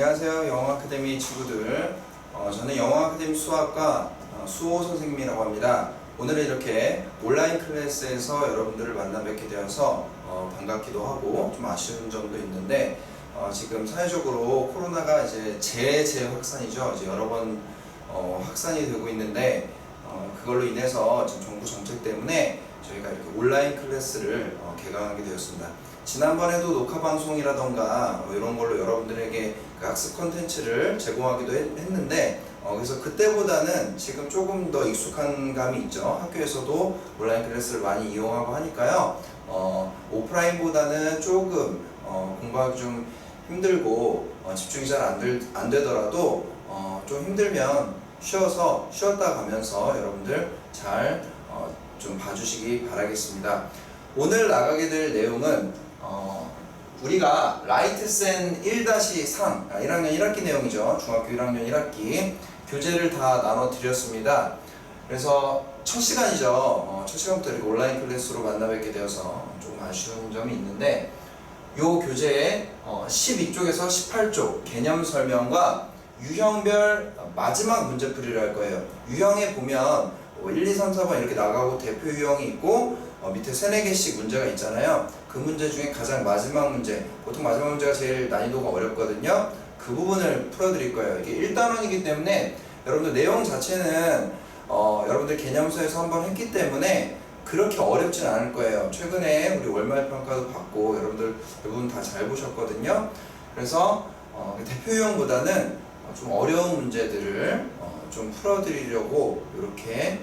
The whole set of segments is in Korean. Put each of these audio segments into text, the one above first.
안녕하세요. 영어 아카데미 친구들. 저는 영어 아카데미 수학과 수호 선생님이라고 합니다. 오늘은 이렇게 온라인 클래스에서 여러분들을 만나 뵙게 되어서 반갑기도 하고 좀 아쉬운 점도 있는데, 지금 사회적으로 코로나가 이제 재확산이죠. 이제 여러 번 확산이 되고 있는데, 그걸로 인해서 지금 정부 정책 때문에 저희가 이렇게 온라인 클래스를 개강하게 되었습니다. 지난번에도 녹화 방송이라던가 이런 걸로 여러분들에게 그 학습 컨텐츠를 제공하기도 했는데, 그래서 그때보다는 지금 조금 더 익숙한 감이 있죠. 학교에서도 온라인 클래스를 많이 이용하고 하니까요. 오프라인보다는 조금 공부하기 좀 힘들고 집중이 잘 안 되더라도 좀 힘들면 쉬었다 가면서 여러분들 잘 좀 봐주시기 바라겠습니다. 오늘 나가게 될 내용은 우리가 라이트센 1-3 1학년 1학기 내용이죠. 중학교 1학년 1학기 교재를 다 나눠 드렸습니다. 그래서 첫 시간이죠. 첫 시간부터 이렇게 온라인 클래스로 만나 뵙게 되어서 조금 아쉬운 점이 있는데, 요 교재에 12쪽에서 18쪽 개념 설명과 유형별 마지막 문제풀이를 할 거예요. 유형에 보면 1, 2, 3, 4번 이렇게 나가고 대표 유형이 있고 밑에 3-4개씩 문제가 있잖아요. 그 문제 중에 가장 마지막 문제, 보통 마지막 문제가 제일 난이도가 어렵거든요. 그 부분을 풀어드릴 거예요. 이게 1단원이기 때문에 여러분들 내용 자체는 여러분들 개념서에서 한번 했기 때문에 그렇게 어렵진 않을 거예요. 최근에 우리 월말 평가도 받고 여러분들 대부분 다 잘 보셨거든요. 그래서 대표 유형보다는 좀 어려운 문제들을 좀 풀어드리려고 이렇게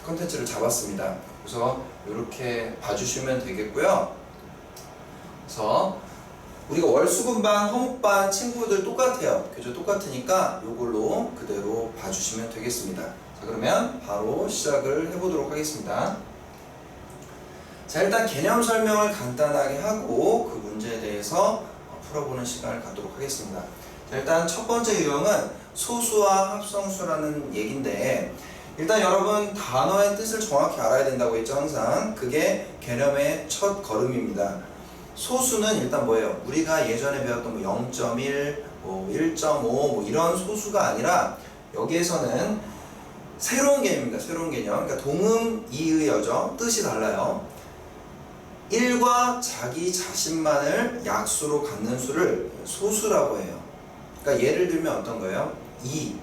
컨텐츠를 잡았습니다. 그래서 이렇게 봐주시면 되겠고요. 그래서 우리가 월수금반, 화목반 친구들 똑같아요. 교재 똑같으니까 이걸로 그대로 봐주시면 되겠습니다. 자, 그러면 바로 시작을 해보도록 하겠습니다. 자, 일단 개념 설명을 간단하게 하고 그 문제에 대해서 풀어보는 시간을 갖도록 하겠습니다. 자, 일단 첫 번째 유형은 소수와 합성수라는 얘기인데, 일단 여러분 단어의 뜻을 정확히 알아야 된다고 했죠. 항상 그게 개념의 첫 걸음입니다. 소수는 일단 뭐예요? 우리가 예전에 배웠던 0.1, 1.5 이런 소수가 아니라 여기에서는 새로운 개념입니다. 새로운 개념. 그러니까 동음 이의어죠. 뜻이 달라요. 1과 자기 자신만을 약수로 갖는 수를 소수라고 해요. 그러니까 예를 들면 어떤 거예요? 2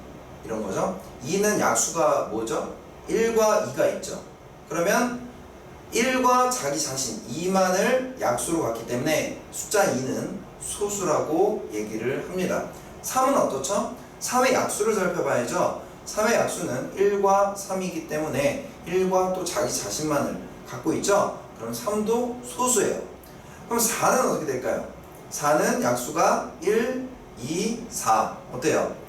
이런 거죠. 2는 약수가 뭐죠? 1과 2가 있죠. 그러면 1과 자기 자신 2만을 약수로 갖기 때문에 숫자 2는 소수라고 얘기를 합니다. 3은 어떻죠? 3의 약수를 살펴봐야죠. 3의 약수는 1과 3이기 때문에 1과 또 자기 자신만을 갖고 있죠. 그럼 3도 소수예요. 그럼 4는 어떻게 될까요? 4는 약수가 1, 2, 4 어때요?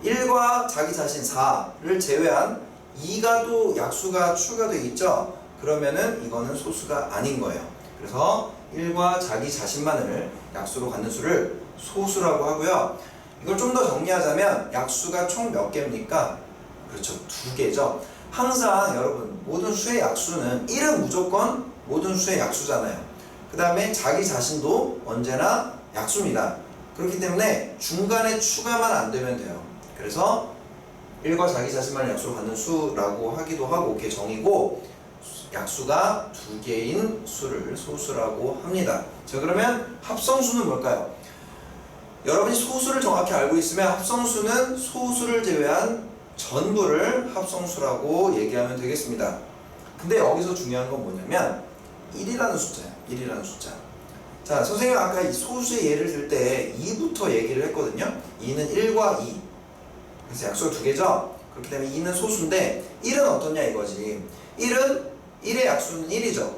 1과 자기 자신 4를 제외한 2가 또 약수가 추가되어 있죠. 그러면은 이거는 소수가 아닌 거예요. 그래서 1과 자기 자신만을 약수로 갖는 수를 소수라고 하고요. 이걸 좀 더 정리하자면 약수가 총 몇 개입니까? 그렇죠, 2개죠. 항상 여러분 모든 수의 약수는 1은 무조건 모든 수의 약수잖아요. 그 다음에 자기 자신도 언제나 약수입니다. 그렇기 때문에 중간에 추가만 안 되면 돼요. 그래서 1과 자기 자신만을 약수로 갖는 수라고 하기도 하고, 그게 정의고, 약수가 2개인 수를 소수라고 합니다. 자, 그러면 합성수는 뭘까요? 여러분이 소수를 정확히 알고 있으면 합성수는 소수를 제외한 전부를 합성수라고 얘기하면 되겠습니다. 근데 여기서 중요한 건 뭐냐면 1이라는 숫자예요. 1이라는 숫자. 자, 선생님 아까 이 소수의 예를 들 때 2부터 얘기를 했거든요. 2는 1과 2. 그래서 약수가 2개죠. 그렇기 때문에 2는 소수인데 1은 어떠냐 이거지. 1의 약수는 1이죠.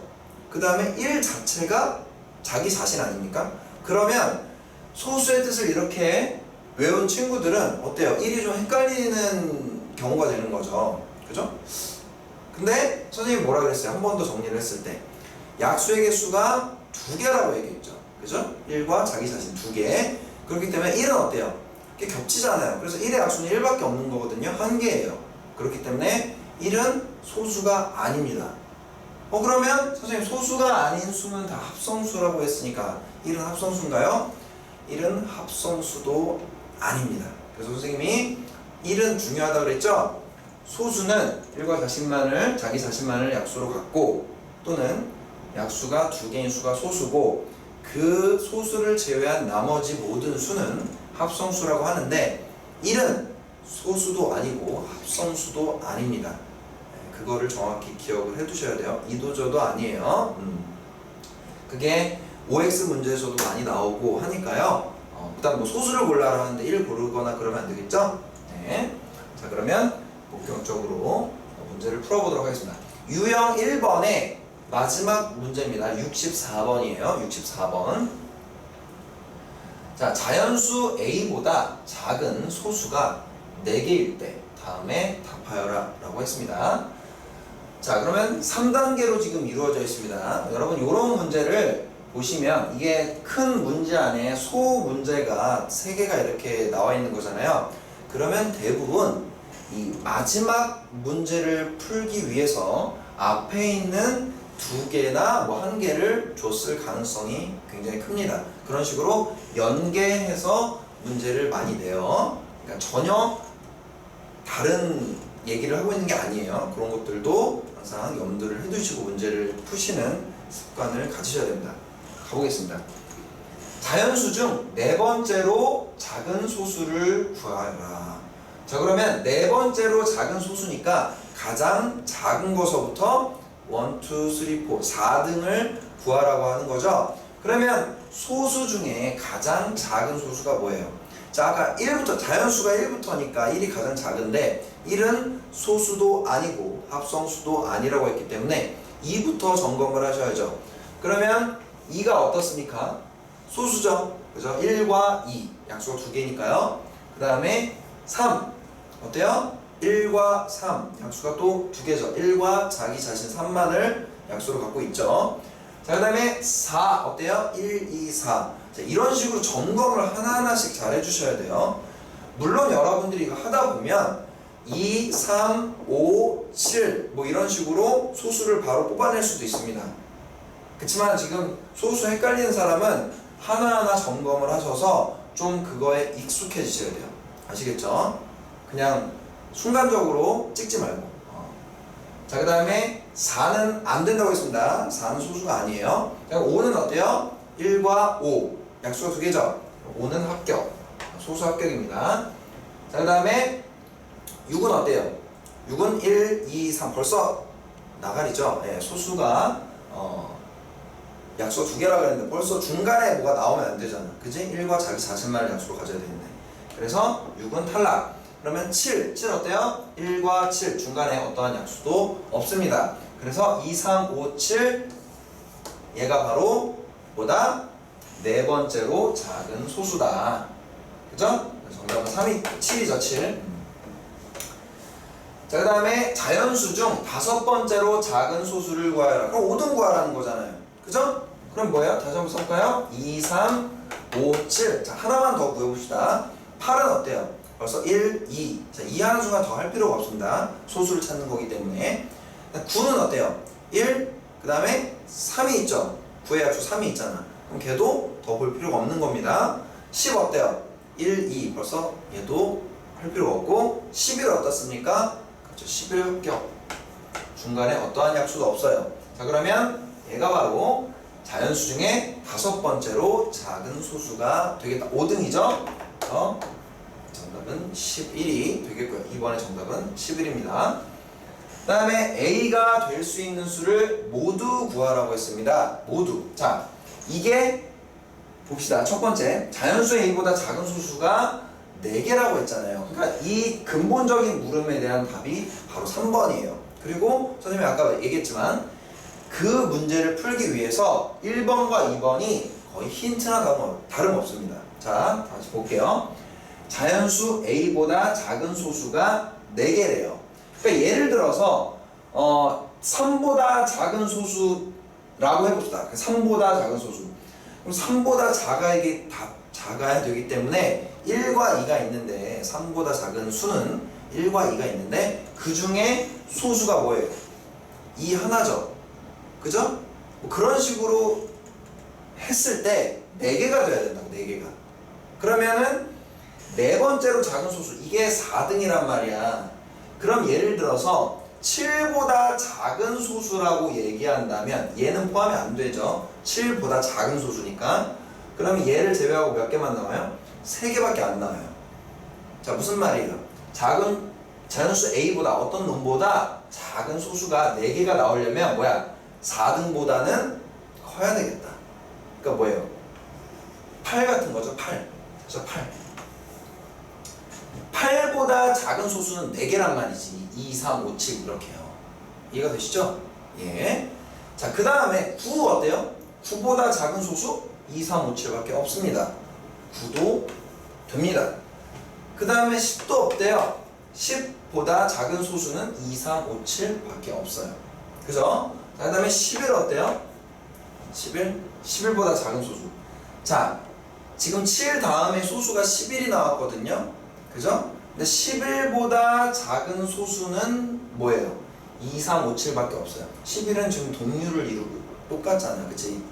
그 다음에 1 자체가 자기 자신 아닙니까? 그러면 소수의 뜻을 이렇게 외운 친구들은 어때요? 1이 좀 헷갈리는 경우가 되는 거죠. 그죠? 근데 선생님이 뭐라 그랬어요? 한 번 더 정리를 했을 때 약수의 개수가 2개라고 얘기했죠. 그죠? 1과 자기 자신 2개. 그렇기 때문에 1은 어때요? 이게 겹치잖아요. 그래서 1의 약수는 1밖에 없는 거거든요. 1개예요. 그렇기 때문에 1은 소수가 아닙니다. 그러면 선생님 소수가 아닌 수는 다 합성수라고 했으니까 1은 합성수인가요? 1은 합성수도 아닙니다. 그래서 선생님이 1은 중요하다고 그랬죠? 소수는 1과 자기 자신만을 약수로 갖고 또는 약수가 2개인 수가 소수고 그 소수를 제외한 나머지 모든 수는 합성수라고 하는데 1은 소수도 아니고 합성수도 아닙니다. 그거를 정확히 기억을 해두셔야 돼요. 이도저도 아니에요. 그게 OX 문제에서도 많이 나오고 하니까요. 그다음 뭐 소수를 골라라 하는데 1 고르거나 그러면 안 되겠죠? 네. 자, 그러면 본격적으로 문제를 풀어보도록 하겠습니다. 유형 1번의 마지막 문제입니다. 64번이에요. 64번. 자, 자연수 A보다 작은 소수가 4개일 때 다음에 답하여라 라고 했습니다. 자, 그러면 3단계로 지금 이루어져 있습니다. 여러분 이런 문제를 보시면 이게 큰 문제 안에 소 문제가 3개가 이렇게 나와 있는 거잖아요. 그러면 대부분 이 마지막 문제를 풀기 위해서 앞에 있는 2개나 뭐 1개를 줬을 가능성이 굉장히 큽니다. 그런 식으로 연계해서 문제를 많이 내요. 그러니까 전혀 다른 얘기를 하고 있는 게 아니에요. 그런 것들도 항상 염두를 해두시고 문제를 푸시는 습관을 가지셔야 됩니다. 가보겠습니다. 자연수 중 4번째로 작은 소수를 구하여라. 자, 그러면 4번째로 작은 소수니까 가장 작은 거서부터 1, 2, 3, 4, 4등을 구하라고 하는 거죠. 그러면 소수 중에 가장 작은 소수가 뭐예요? 자, 아까 1부터 자연수가 1부터니까 1이 가장 작은데 1은 소수도 아니고 합성수도 아니라고 했기 때문에 2부터 점검을 하셔야죠. 그러면 2가 어떻습니까? 소수죠. 그죠? 1과 2 약수가 2개니까요. 그 다음에 3 어때요? 1과 3 약수가 또 2개죠. 1과 자기 자신 3만을 약수로 갖고 있죠. 자, 그 다음에 4 어때요? 1, 2, 4 자, 이런 식으로 점검을 하나하나씩 잘 해주셔야 돼요. 물론 여러분들이 이거 하다 보면 2, 3, 5, 7 뭐 이런 식으로 소수를 바로 뽑아낼 수도 있습니다. 그렇지만 지금 소수 헷갈리는 사람은 하나하나 점검을 하셔서 좀 그거에 익숙해지셔야 돼요. 아시겠죠? 그냥 순간적으로 찍지 말고. 자, 그 다음에 4는 안 된다고 했습니다. 4는 소수가 아니에요. 자, 5는 어때요? 1과 5 약수가 2개죠. 5는 합격. 소수 합격입니다. 자, 그 다음에 6은 어때요? 6은 1, 2, 3 벌써 나가리죠. 네, 소수가 약수가 2개라고 했는데 벌써 중간에 뭐가 나오면 안 되잖아. 그지? 1과 자기 자신만을 약수로 가져야 되는데. 그래서 6은 탈락. 그러면 7 어때요? 1과 7 중간에 어떠한 약수도 없습니다. 그래서 2, 3, 5, 7 얘가 바로 뭐다? 4번째로 작은 소수다. 그죠? 정답은 3이 7이죠. 7. 자, 그 다음에 자연수 중 5번째로 작은 소수를 구하여라. 그럼 5등 구하라는 거잖아요. 그죠? 그럼 뭐예요? 다시 한번 써볼까요? 2, 3, 5, 7. 자, 하나만 더 구해봅시다. 8은 어때요? 벌써 1, 2. 자, 2 하는 순간 더 할 필요가 없습니다. 소수를 찾는 거기 때문에. 9는 어때요? 1, 그 다음에 3이 있죠? 9의 약수 3이 있잖아. 그럼 걔도 더 볼 필요가 없는 겁니다. 10 어때요? 1, 2. 벌써 얘도 할 필요가 없고 11 어떻습니까? 그렇죠. 11 합격. 중간에 어떠한 약수도 없어요. 자, 그러면 얘가 바로 자연수 중에 5번째로 작은 소수가 되겠다. 5등이죠? 정답은 11이 되겠고요. 이번에 정답은 11입니다. 그 다음에 A가 될 수 있는 수를 모두 구하라고 했습니다. 모두. 자, 이게 봅시다. 첫 번째, 자연수 A보다 작은 소수가 4개라고 했잖아요. 그러니까 이 근본적인 물음에 대한 답이 바로 3번이에요. 그리고 선생님이 아까 얘기했지만 그 문제를 풀기 위해서 1번과 2번이 거의 힌트나 다름없습니다. 자, 다시 볼게요. 자연수 A보다 작은 소수가 4개래요. 그러니까 예를 들어서 3보다 작은 소수라고 해봅시다. 3보다 작은 소수. 그럼 3보다 작아야 되기 때문에 1과 2가 있는데 3보다 작은 수는 1과 2가 있는데 그 중에 소수가 뭐예요? 2 하나죠. 그죠? 뭐 그런 식으로 했을 때 4개가 돼야 된다고. 4개가. 그러면은 네 번째로 작은 소수, 이게 4등이란 말이야. 그럼 예를 들어서 7보다 작은 소수라고 얘기한다면 얘는 포함이 안 되죠. 7보다 작은 소수니까. 그러면 얘를 제외하고 몇 개만 나와요? 3개밖에 안 나와요. 자, 무슨 말이에요? 작은 자연수 A보다 어떤 놈보다 작은 소수가 4개가 나오려면 뭐야? 4등보다는 커야 되겠다. 그러니까 뭐예요? 8 같은 거죠. 8. 그래서 8보다 작은 소수는 4개란 말이지. 2, 3, 5, 7 이렇게요. 이해가 되시죠? 예. 자, 그 다음에 9 어때요? 9보다 작은 소수 2, 3, 5, 7밖에 없습니다. 9도 됩니다. 그 다음에 10도 없대요. 10보다 작은 소수는 2, 3, 5, 7밖에 없어요. 그죠? 자, 그 다음에 11 어때요? 11보다 작은 소수. 자, 지금 7 다음에 소수가 11이 나왔거든요. 그죠? 근데 11보다 작은 소수는 뭐예요? 2, 3, 5, 7밖에 없어요. 11은 지금 동률을 이루고 똑같잖아요. 그치?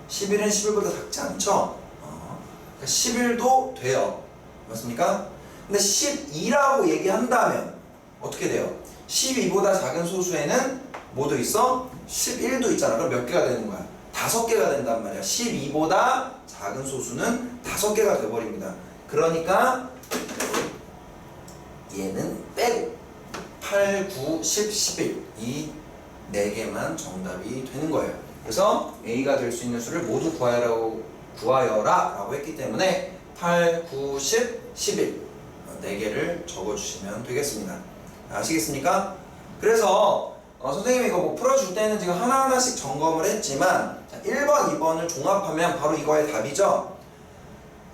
11은 11보다 작지 않죠? 그러니까 11도 돼요. 맞습니까? 근데 12라고 얘기한다면 어떻게 돼요? 12보다 작은 소수에는 뭐도 있어? 11도 있잖아. 그럼 몇 개가 되는 거야? 5개가 된단 말이야. 12보다 작은 소수는 5개가 돼버립니다. 그러니까 얘는 빼고 8, 9, 10, 11 이 4개만 정답이 되는 거예요. 그래서 A가 될 수 있는 수를 모두 구하여라 라고 했기 때문에 8, 9, 10, 11 4개를 적어주시면 되겠습니다. 아시겠습니까? 그래서 선생님이 이거 뭐 풀어줄 때는 지금 하나하나씩 점검을 했지만 1번, 2번을 종합하면 바로 이거의 답이죠.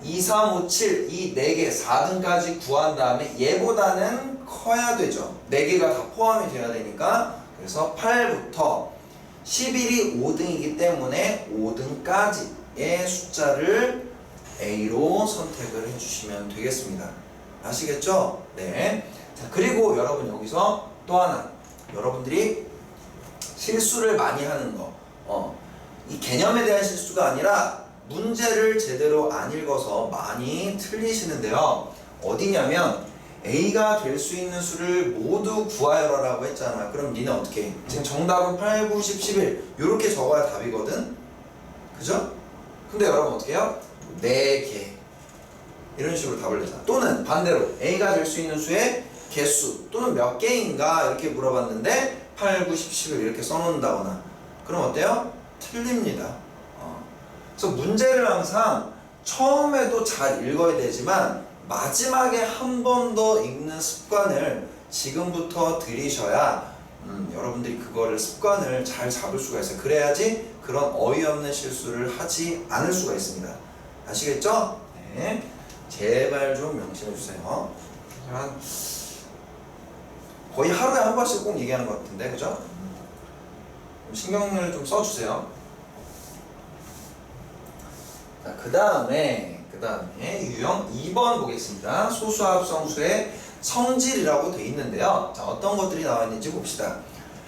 2, 3, 5, 7 이 4개 4등까지 구한 다음에 얘보다는 커야 되죠. 4개가 다 포함이 돼야 되니까. 그래서 8부터 11이 5등이기 때문에 5등까지의 숫자를 A로 선택을 해주시면 되겠습니다. 아시겠죠? 네. 자, 그리고 여러분 여기서 또 하나, 여러분들이 실수를 많이 하는 거, 이 개념에 대한 실수가 아니라 문제를 제대로 안 읽어서 많이 틀리시는데요. 어디냐면 A가 될 수 있는 수를 모두 구하여라라고 했잖아. 그럼 니는 어떻게 해? 지금 정답은 8, 9, 10, 11 이렇게 적어야 답이거든. 그죠? 근데 여러분 어떻게 해요? 4개 이런 식으로 답을 내잖아. 또는 반대로 A가 될 수 있는 수의 개수 또는 몇 개인가 이렇게 물어봤는데 8, 9, 10, 11 이렇게 써놓는다거나 그럼 어때요? 틀립니다. 그래서 문제를 항상 처음에도 잘 읽어야 되지만 마지막에 한 번 더 읽는 습관을 지금부터 들이셔야 여러분들이 그거를 습관을 잘 잡을 수가 있어요. 그래야지 그런 어이없는 실수를 하지 않을 수가 있습니다. 아시겠죠? 네. 제발 좀 명심해 주세요. 거의 하루에 한 번씩 꼭 얘기하는 것 같은데, 그죠? 신경을 좀 써주세요. 자, 그 다음에 유형 2번 보겠습니다. 소수합성수의 성질이라고 돼 있는데요. 자, 어떤 것들이 나와 있는지 봅시다.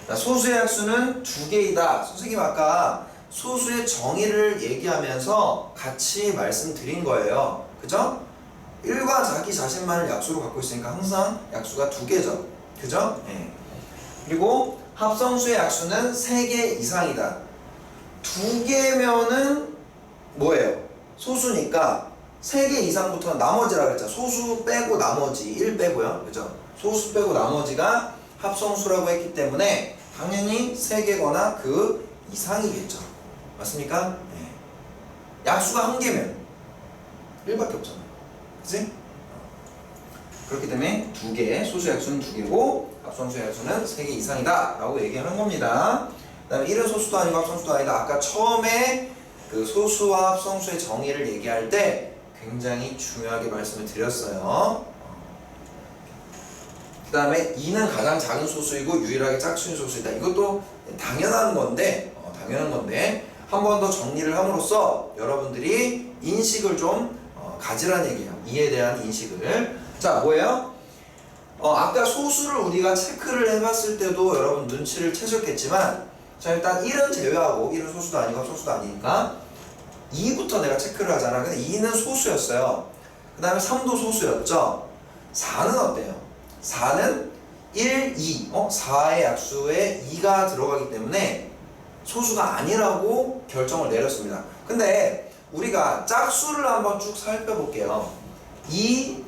자, 소수의 약수는 2개이다. 선생님 아까 소수의 정의를 얘기하면서 같이 말씀드린 거예요. 그죠? 1과 자기 자신만을 약수로 갖고 있으니까 항상 약수가 2개죠. 그죠? 네. 그리고 합성수의 약수는 3개 이상이다. 2개면은 뭐예요? 소수니까 3개 이상부터 나머지라 그랬잖아. 소수 빼고 나머지 1 빼고요. 그죠? 소수 빼고 나머지가 합성수라고 했기 때문에 당연히 3개거나 그 이상이겠죠. 맞습니까? 네. 약수가 1개면 1밖에 없잖아요. 그치? 그렇기 때문에 2개, 소수 약수는 2개고 합성수 약수는 3개 이상이다 라고 얘기하는 겁니다. 그 다음에 1은 소수도 아니고 합성수도 아니다. 아까 처음에 그 소수와 합성수의 정의를 얘기할 때 굉장히 중요하게 말씀을 드렸어요. 그 다음에 2는 가장 작은 소수이고 유일하게 짝수인 소수이다. 이것도 당연한 건데 한 번 더 정리를 함으로써 여러분들이 인식을 좀 가지란 얘기예요. 2에 대한 인식을. 자, 뭐예요? 아까 소수를 우리가 체크를 해봤을 때도 여러분 눈치를 채셨겠지만, 자, 일단 1은 제외하고, 1은 소수도 아니고 합성수도 아니니까 2부터 내가 체크를 하잖아. 근데 2는 소수였어요. 그 다음에 3도 소수였죠. 4는 어때요? 4는 1, 2, 4의 약수에 2가 들어가기 때문에 소수가 아니라고 결정을 내렸습니다. 근데 우리가 짝수를 한번 쭉 살펴볼게요. 2,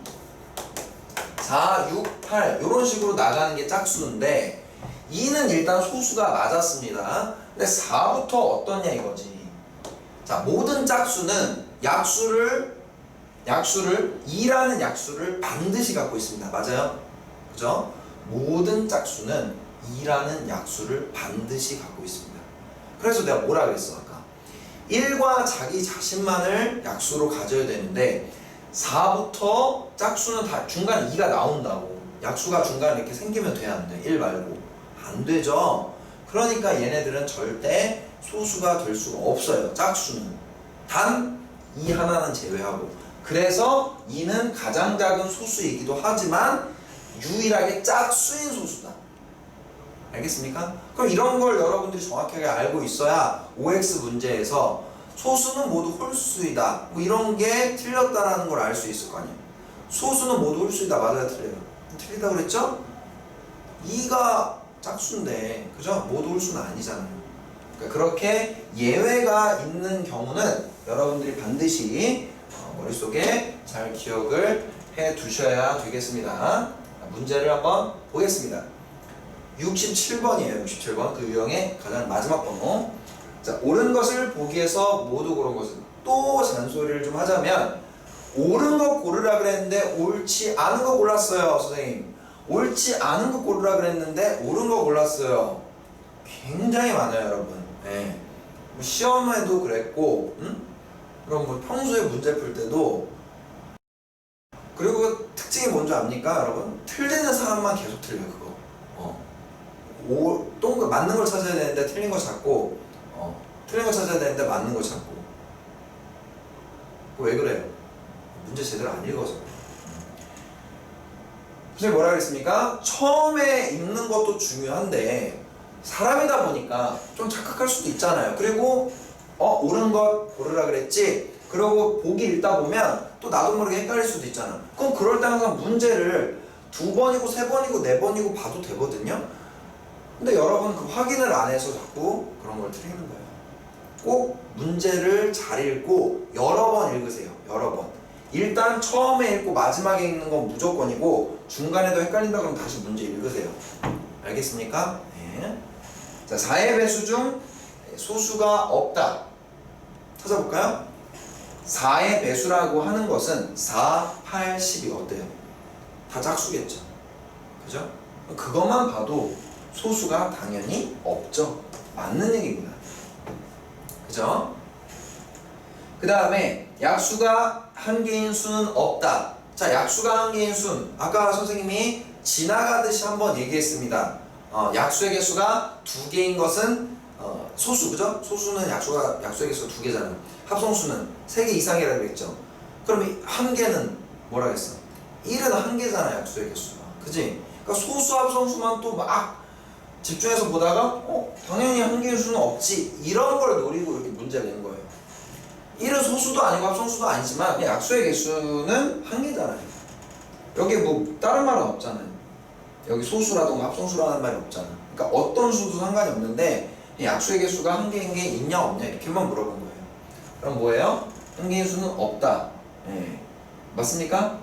4, 6, 8 이런 식으로 나가는 게 짝수인데 2는 일단 소수가 맞았습니다. 근데 4부터 어떠냐 이거지. 자, 모든 짝수는 약수를 2라는 약수를 반드시 갖고 있습니다. 맞아요? 그죠? 모든 짝수는 2라는 약수를 반드시 갖고 있습니다. 그래서 내가 뭐라 그랬어 아까? 1과 자기 자신만을 약수로 가져야 되는데 4부터 짝수는 다 중간에 2가 나온다고. 약수가 중간에 이렇게 생기면 돼, 안 돼? 1 말고 안 되죠. 그러니까 얘네들은 절대 소수가 될 수가 없어요. 짝수는 단 2 하나는 제외하고. 그래서 2는 가장 작은 소수이기도 하지만 유일하게 짝수인 소수다. 알겠습니까? 그럼 이런 걸 여러분들이 정확하게 알고 있어야 OX 문제에서 소수는 모두 홀수이다 뭐 이런 게 틀렸다라는 걸 알 수 있을 거 아니에요. 소수는 모두 홀수이다. 맞아요, 틀려요? 틀리다고 그랬죠? 2가 짝수인데 그죠? 모두 홀수는 아니잖아요. 그러니까 그렇게 예외가 있는 경우는 여러분들이 반드시 머릿속에 잘 기억을 해 두셔야 되겠습니다. 문제를 한번 보겠습니다. 67번이에요. 67번. 그 유형의 가장 마지막 번호. 자, 옳은 것을 보기에서 모두 고른 것은. 또 잔소리를 좀 하자면 옳은 거 고르라 그랬는데 옳지 않은 거 골랐어요. 선생님, 옳지 않은 거 고르라 그랬는데 옳은 거 골랐어요. 굉장히 많아요, 여러분. 네. 뭐 시험에도 그랬고, 그럼 뭐 평소에 문제 풀 때도. 그리고 특징이 뭔지 압니까, 여러분? 틀리는 사람만 계속 틀려, 그거. 맞는 걸 찾아야 되는데 틀린 거 찾고, 틀린 거 찾아야 되는데 맞는 거 찾고. 왜 그래요? 문제 제대로 안 읽어서. 선생님 뭐라 그랬습니까? 처음에 읽는 것도 중요한데 사람이다 보니까 좀 착각할 수도 있잖아요. 그리고 옳은 것 고르라 그랬지? 그러고 보기 읽다 보면 또 나도 모르게 헷갈릴 수도 있잖아. 그럼 그럴 때 항상 문제를 2번이고 3번이고 4번이고 봐도 되거든요. 근데 여러분 그 확인을 안 해서 자꾸 그런 걸 틀리는 거예요. 꼭 문제를 잘 읽고 여러 번 읽으세요. 여러 번. 일단 처음에 읽고 마지막에 읽는 건 무조건이고 중간에도 헷갈린다 그러면 다시 문제 읽으세요. 알겠습니까? 네. 자, 4의 배수 중 소수가 없다. 찾아볼까요? 4의 배수라고 하는 것은 4, 8, 10이 어때요? 다 짝수겠죠. 그죠? 그것만 봐도 소수가 당연히 없죠. 맞는 얘기입니다. 그죠? 그 다음에 약수가 한 개인 수는 없다. 자, 약수가 한 개인 수는 아까 선생님이 지나가듯이 한번 얘기했습니다. 약수의 개수가 2개인 것은 소수, 그죠? 소수는 약수의 개수가 2개잖아요. 합성수는 3개 이상이라고 했죠. 그럼 한 개는 뭐라 했어? 1은 한 개잖아, 약수의 개수가. 그지? 그러니까 소수 합성수만 또 막 집중해서 보다가 당연히 한 개의 수는 없지, 이런 걸 노리고 이렇게 문제를 낸 거예요. 1은 소수도 아니고 합성수도 아니지만 그냥 약수의 개수는 한 개잖아요. 여기 뭐 다른 말은 없잖아요. 여기 소수라던가 합성수라는 말이 없잖아. 그러니까 어떤 수도 상관이 없는데 약수의 개수가 한 개인 게 있냐 없냐 이렇게만 물어본 거예요. 그럼 뭐예요? 한 개의 수는 없다. 네. 맞습니까?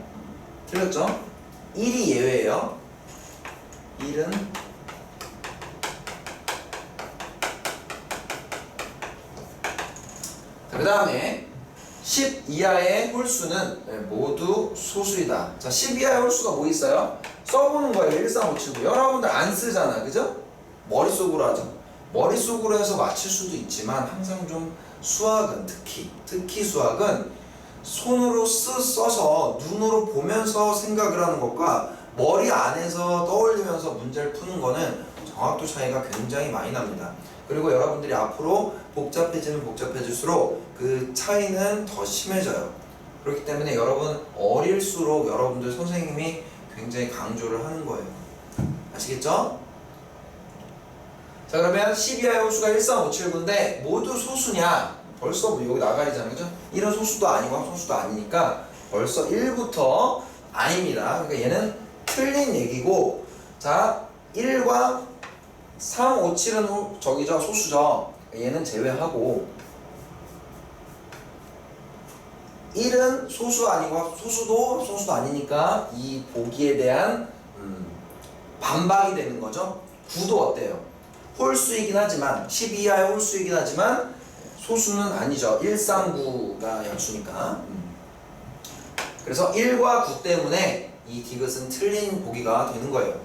틀렸죠? 1이 예외예요. 1은 그 다음에 10 이하의 홀수는 모두 소수이다. 자, 10 이하의 홀수가 뭐 있어요? 써보는 거예요. 13579. 여러분들 안 쓰잖아, 그죠? 머릿속으로 하죠. 머릿속으로 해서 맞출 수도 있지만 항상 좀 수학은 특히 수학은 손으로 써서 눈으로 보면서 생각을 하는 것과 머리 안에서 떠올리면서 문제를 푸는 거는 정확도 차이가 굉장히 많이 납니다. 그리고 여러분들이 앞으로 복잡해지면 복잡해질수록 그 차이는 더 심해져요. 그렇기 때문에 여러분 어릴수록 여러분들 선생님이 굉장히 강조를 하는 거예요. 아시겠죠? 자, 그러면 10 이하의 홀수가 13579인데 모두 소수냐? 벌써 뭐 여기 나가 있잖아요, 그죠? 1은 소수도 아니고 합성수도 아니니까 벌써 1부터 아닙니다. 그러니까 얘는 틀린 얘기고, 자 1과 3, 5, 7은 저기죠, 소수죠. 얘는 제외하고 1은 소수 아니고 소수도 아니니까 이 보기에 대한 반박이 되는 거죠. 9도 어때요? 홀수이긴 하지만 12하의 홀수이긴 하지만 소수는 아니죠. 139가 약수니까. 그래서 1과 9 때문에 이 디귿은 틀린 보기가 되는 거예요.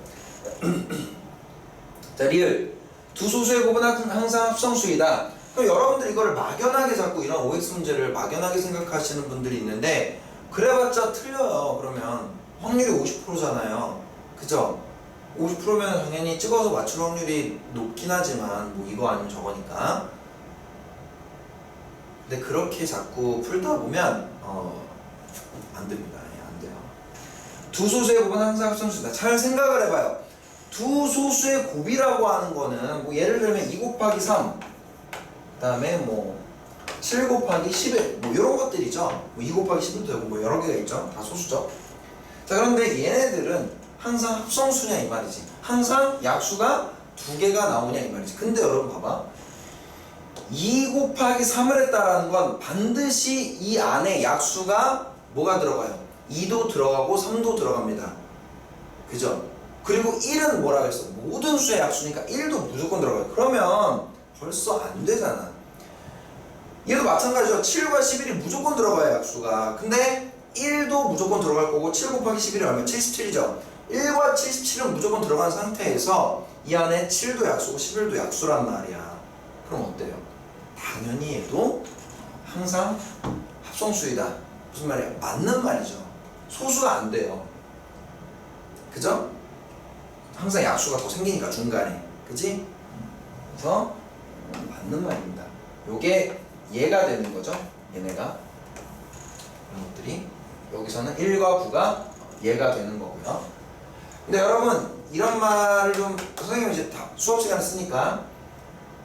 자, 리을. 두 소수의 곱은 항상 합성수이다. 그럼 여러분들 이거를 막연하게 자꾸 이런 OX 문제를 막연하게 생각하시는 분들이 있는데, 그래봤자 틀려요. 그러면 확률이 50%잖아요. 그죠? 50%면 당연히 찍어서 맞출 확률이 높긴 하지만 뭐 이거 아니면 저거니까. 근데 그렇게 자꾸 풀다 보면 안 됩니다. 안 돼요. 두 소수의 곱은 항상 합성수이다. 잘 생각을 해봐요. 두 소수의 곱이라고 하는 거는 뭐 예를 들면 2 곱하기 3, 그 다음에 뭐 7 곱하기 11, 뭐 이런 것들이죠. 뭐 2 곱하기 10도 되고 뭐 여러 개가 있죠. 다 소수죠. 자, 그런데 얘네들은 항상 합성수냐 이 말이지. 항상 약수가 두 개가 나오냐 이 말이지. 근데 여러분 봐봐. 2 곱하기 3을 했다라는 건 반드시 이 안에 약수가 뭐가 들어가요? 2도 들어가고 3도 들어갑니다. 그죠? 그리고 1은 뭐라 그랬어? 모든 수의 약수니까 1도 무조건 들어가요. 그러면 벌써 안 되잖아. 얘도 마찬가지죠. 7과 11이 무조건 들어가요, 약수가. 근데 1도 무조건 들어갈 거고 7 곱하기 11이 얼마? 77이죠. 1과 77은 무조건 들어간 상태에서 이 안에 7도 약수고 11도 약수란 말이야. 그럼 어때요? 당연히 얘도 항상 합성수이다. 무슨 말이야? 맞는 말이죠. 소수가 안 돼요. 그죠? 항상 약수가 더 생기니까 중간에. 그치? 그래서 맞는 말입니다. 요게 얘가 되는 거죠. 얘네가. 이런 것들이. 여기서는 1과 9가 얘가 되는 거고요. 근데 여러분 이런 말을 좀 선생님이 이제 다 수업 시간에 쓰니까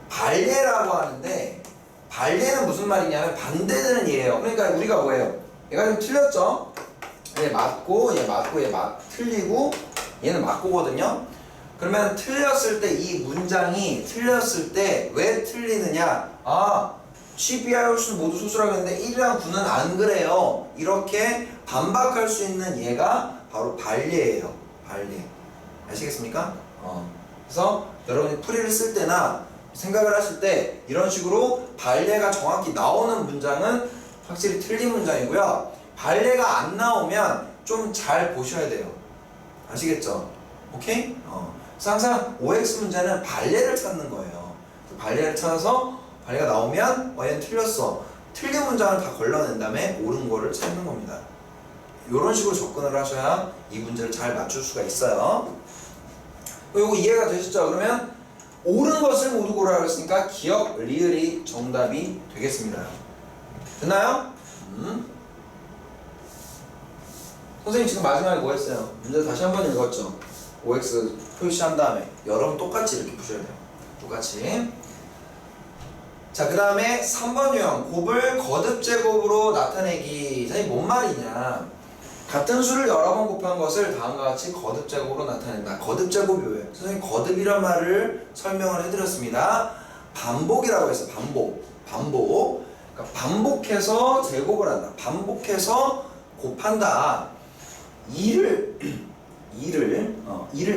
반례라고 하는데, 반례는 무슨 말이냐면 반대되는 예예요. 그러니까 우리가 뭐예요? 얘가 좀 틀렸죠? 얘 맞고 얘 틀리고 얘는 맞고거든요. 그러면 틀렸을 때 이 문장이 틀렸을 때 왜 틀리느냐? 아, 12하의 홀수는 모두 소수라고 했는데 1이랑 9는 안 그래요. 이렇게 반박할 수 있는 얘가 바로 반례예요. 반례. 아시겠습니까? 그래서 여러분이 풀이를 쓸 때나 생각을 하실 때 이런 식으로 반례가 정확히 나오는 문장은 확실히 틀린 문장이고요. 반례가 안 나오면 좀 잘 보셔야 돼요. 아시겠죠? 오케이? 그래서 항상 OX 문제는 반례를 찾는 거예요. 반례를 찾아서 반례가 나오면 얘는 틀렸어. 틀린 문장을 다 걸러낸 다음에 옳은 거를 찾는 겁니다. 이런 식으로 접근을 하셔야 이 문제를 잘 맞출 수가 있어요. 이거 이해가 되셨죠? 그러면 옳은 것을 모두 고르라고 했으니까 기억, 리을이 정답이 되겠습니다. 됐나요? 선생님 지금 마지막에 뭐 했어요? 문제 다시 한번 읽었죠? OX 표시한 다음에 여러분 똑같이 이렇게 푸셔야 돼요. 똑같이. 자, 그 다음에 3번 유형 곱을 거듭제곱으로 나타내기. 선생님 뭔 말이냐? 같은 수를 여러 번 곱한 것을 다음과 같이 거듭제곱으로 나타낸다. 거듭제곱이 왜요? 선생님 거듭이란 말을 설명을 해드렸습니다. 반복이라고 해서 반복. 그러니까 반복해서 제곱을 한다. 반복해서 곱한다. 이를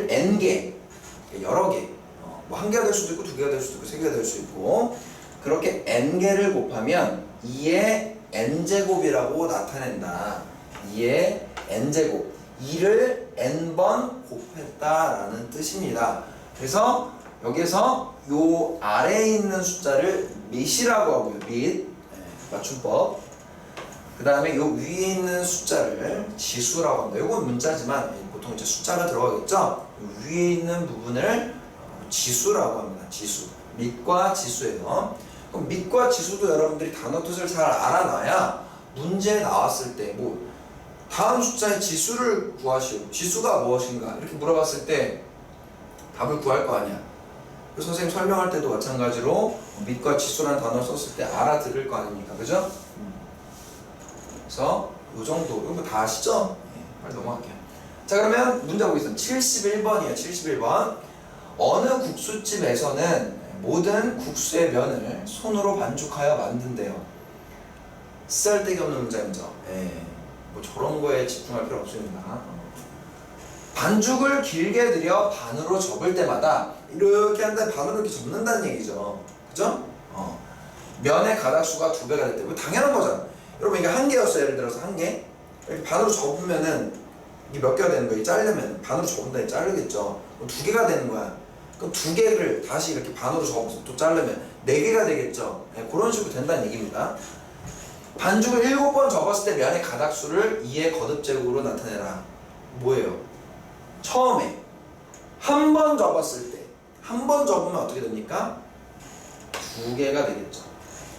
n개, 여러 개, 뭐 한 개가 될 수도 있고 두 개가 될 수도 있고 세 개가 될 수 있고, 그렇게 n개를 곱하면 2의 n제곱이라고 나타낸다. 2의 n제곱, 2를 n번 곱했다라는 뜻입니다. 그래서 여기서 요 아래에 있는 숫자를 밑이라고 하고요. 밑, 맞춤법. 그 다음에 요 위에 있는 숫자를 지수라고 합니다. 요건 문자지만 보통 이제 숫자가 들어가겠죠? 위에 있는 부분을 지수라고 합니다. 지수. 밑과 지수예요. 그럼 밑과 지수도 여러분들이 단어 뜻을 잘 알아놔야 문제에 나왔을 때 뭐 다음 숫자의 지수를 구하시오. 지수가 무엇인가? 이렇게 물어봤을 때 답을 구할 거 아니야. 그래서 선생님 설명할 때도 마찬가지로 밑과 지수라는 단어를 썼을 때 알아들을 거 아닙니까? 그죠? 그래서 요 정도. 이거 다 아시죠? 네, 빨리 넘어갈게요. 자, 그러면 문제 보겠습니다. 71번이에요. 71번. 어느 국수집에서는 모든 국수의 면을 손으로 반죽하여 만든대요. 쓸데기 없는 문장이죠. 예, 뭐 저런 거에 집중할 필요 없습니다. 반죽을 길게 들여 반으로 접을 때마다 이렇게 한 다음에 반으로 이렇게 접는다는 얘기죠. 그죠? 면의 가닥수가 2배가 될 때, 이거 당연한 거잖아. 여러분 이게 한 개였어요. 예를 들어서 한 개. 이렇게 반으로 접으면은 이게 몇 개가 되는 거예요? 자르면 반으로 접은다 자르겠죠. 그럼 2개가 되는 거야. 그럼 2개를 다시 이렇게 반으로 접어서 또 자르면 4개가 되겠죠. 네, 그런 식으로 된다는 얘기입니다. 반죽을 7번 접었을 때 면의 가닥수를 2의 거듭제곱으로 나타내라. 뭐예요? 처음에 한 번 접었을 때, 한 번 접으면 어떻게 됩니까? 2개가 되겠죠.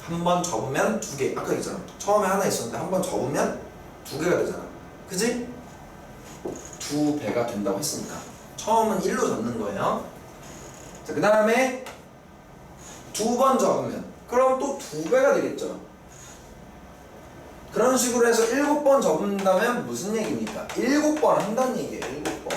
한 번 접으면 2개. 아까 얘기했잖아. 처음에 하나 있었는데 한 번 접으면 2개가 되잖아. 그지? 2배가 된다고 했으니까. 처음은 1로 접는 거예요. 자, 그 다음에 2번 접으면 그럼 또 2배가 되겠죠. 그런 식으로 해서 7번 접는다면 무슨 얘기입니까? 7번 한다는 얘기예요. 7번.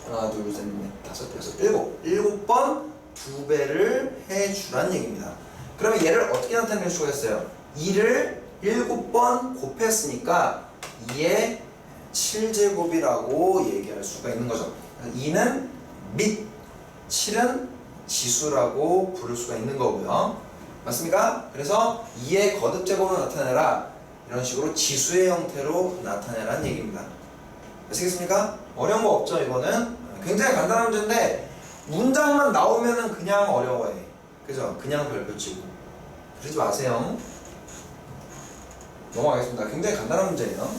하나, 둘, 셋, 넷, 다섯, 여섯, 7번 2배를 해주란 얘기입니다. 그러면 얘를 어떻게 나타낼 수가 있어요? 2를 7번 곱했으니까 2의 7제곱이라고 얘기할 수가 있는 거죠. 2는 및 7은 지수라고 부를 수가 있는 거고요. 맞습니까? 그래서 2의 거듭제곱으로 나타내라. 이런 식으로 지수의 형태로 나타내라는 얘기입니다. 아시겠습니까? 어려운 거 없죠, 이거는? 굉장히 간단한 문제인데 문장만 나오면은 그냥 어려워해. 그죠? 그냥 별표 치고. 그러지 마세요. 넘어가겠습니다. 굉장히 간단한 문제예요.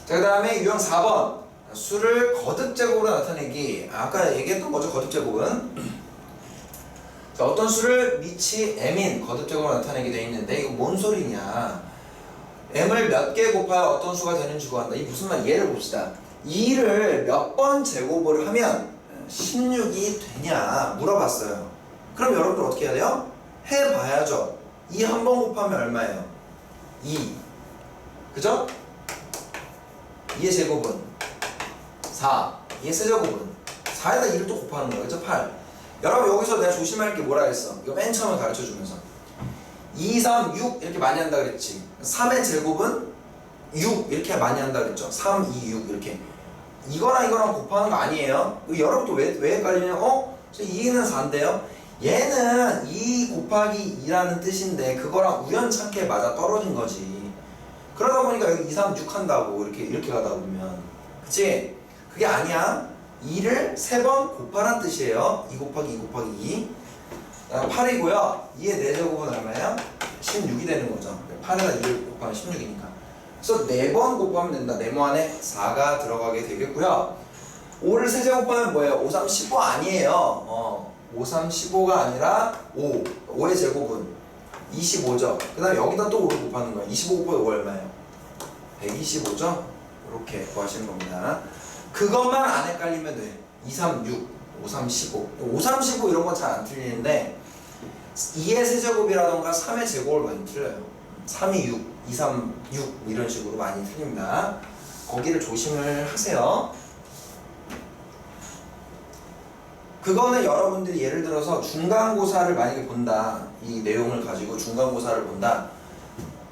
자, 그 다음에 유형 4번. 수를 거듭제곱으로 나타내기. 아까 얘기했던 거죠, 거듭제곱은. 자, 어떤 수를 밑이 m인 거듭제곱으로 나타내게 되어 있는데 이거 뭔 소리냐. m을 몇 개 곱하여 어떤 수가 되는지 구한다. 이 무슨 말? 예를 봅시다. 2를 몇 번 제곱을 하면 16이 되냐 물어봤어요. 그럼 여러분들 어떻게 해야 돼요? 해봐야죠. 2 한 번 곱하면 얼마예요? 2. 그죠? 2의 제곱은 4. 2의 세제곱은 4에다 2를 또 곱하는 거예요. 그죠? 8. 여러분 여기서 내가 조심할 게 뭐라 했어? 이거 맨 처음에 가르쳐주면서 2, 3, 6 이렇게 많이 한다 그랬지. 3의 제곱은 6 이렇게 많이 한다 그랬죠. 3, 2, 6 이렇게. 이거랑 곱하는 거 아니에요. 여러분 또 왜 헷갈리냐? 2는 4인데요. 얘는 2 곱하기 2라는 뜻인데 그거랑 우연찮게 맞아 떨어진 거지. 그러다 보니까 여기 2, 3, 6 한다고 이렇게 가다 보면. 그치? 그게 아니야. 2를 3번 곱하라는 뜻이에요. 2 곱하기 2 곱하기 2. 8이고요. 2의 4제곱은 얼마예요? 16이 되는 거죠. 8에다 2를 곱하면 16이니까. 그래서 4번 곱하면 된다. 네모 안에 4가 들어가게 되겠고요. 5를 세제곱하면 뭐예요? 5, 3, 15 아니에요. 5, 3, 15가 아니라 5. 5의 제곱은 25죠. 그 다음에 여기다 또 5를 곱하는 거예요. 25 곱하기 5 얼마예요? 125죠? 이렇게 구하시는 겁니다. 그것만 안 헷갈리면 돼. 2, 3, 6, 5, 3, 15. 5, 3, 15 이런 건 잘 안 틀리는데 2의 세제곱이라던가 3의 제곱을 많이 틀려요. 3이 6, 2, 3, 6 이런 식으로 많이 틀립니다. 거기를 조심을 하세요. 그거는 여러분들이 예를 들어서 중간고사를 만약에 본다. 이 내용을 가지고 중간고사를 본다.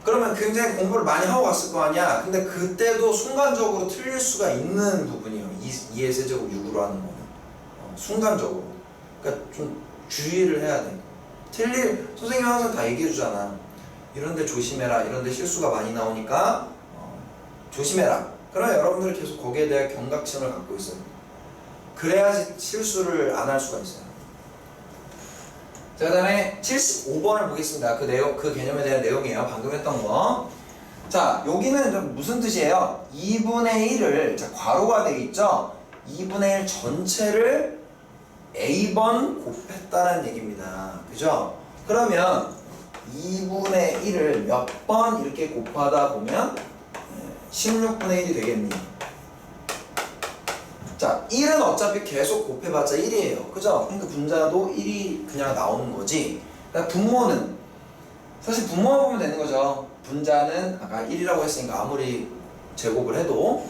그러면 굉장히 공부를 많이 하고 왔을 거 아니야. 근데 그때도 순간적으로 틀릴 수가 있는 부분이에요. 2의 세제곱 6으로 하는 거는. 순간적으로. 그러니까 좀 주의를 해야 돼. 선생님이 항상 다 얘기해 주잖아. 이런데 조심해라. 이런데 실수가 많이 나오니까 조심해라. 그러면 여러분들이 계속 거기에 대한 경각심을 갖고 있어요. 그래야지 실수를 안 할 수가 있어요. 자, 그 다음에 75번을 보겠습니다. 그 개념에 대한 내용이에요. 방금 했던 거. 자, 여기는 좀 무슨 뜻이에요? 2분의 1을, 자, 괄호가 되어 있죠? 2분의 1 전체를 A번 곱했다는 얘기입니다. 그죠? 그러면 2분의 1을 몇 번 이렇게 곱하다 보면 16분의 1이 되겠니? 자, 1은 어차피 계속 곱해봤자 1이에요. 그죠? 그러니까 분자도 1이 그냥 나오는 거지. 그러니까 분모는 사실 분모만 보면 되는 거죠. 분자는 아까 1이라고 했으니까 아무리 제곱을 해도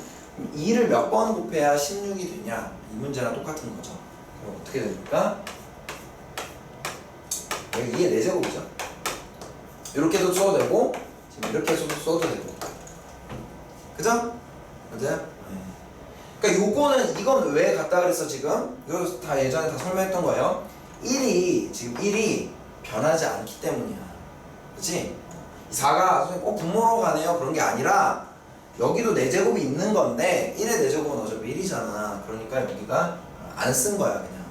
2를 몇 번 곱해야 16이 되냐, 이 문제랑 똑같은 거죠. 그럼 어떻게 됩니까? 여기 2의 4제곱이죠. 이렇게도 써도 되고 지금 이렇게 써도 되고, 그죠? 맞아요? 네. 그러니까 요거는, 이건 왜 갖다 그랬어 지금? 이거 다 예전에 다 설명했던 거예요. 1이 지금 1이 변하지 않기 때문이야. 그치? 4가 선생님 꼭 분모로 가네요 그런 게 아니라 여기도 4제곱이 있는 건데 1의 4제곱은 어차피 1이잖아. 그러니까 여기가 안 쓴 거야 그냥.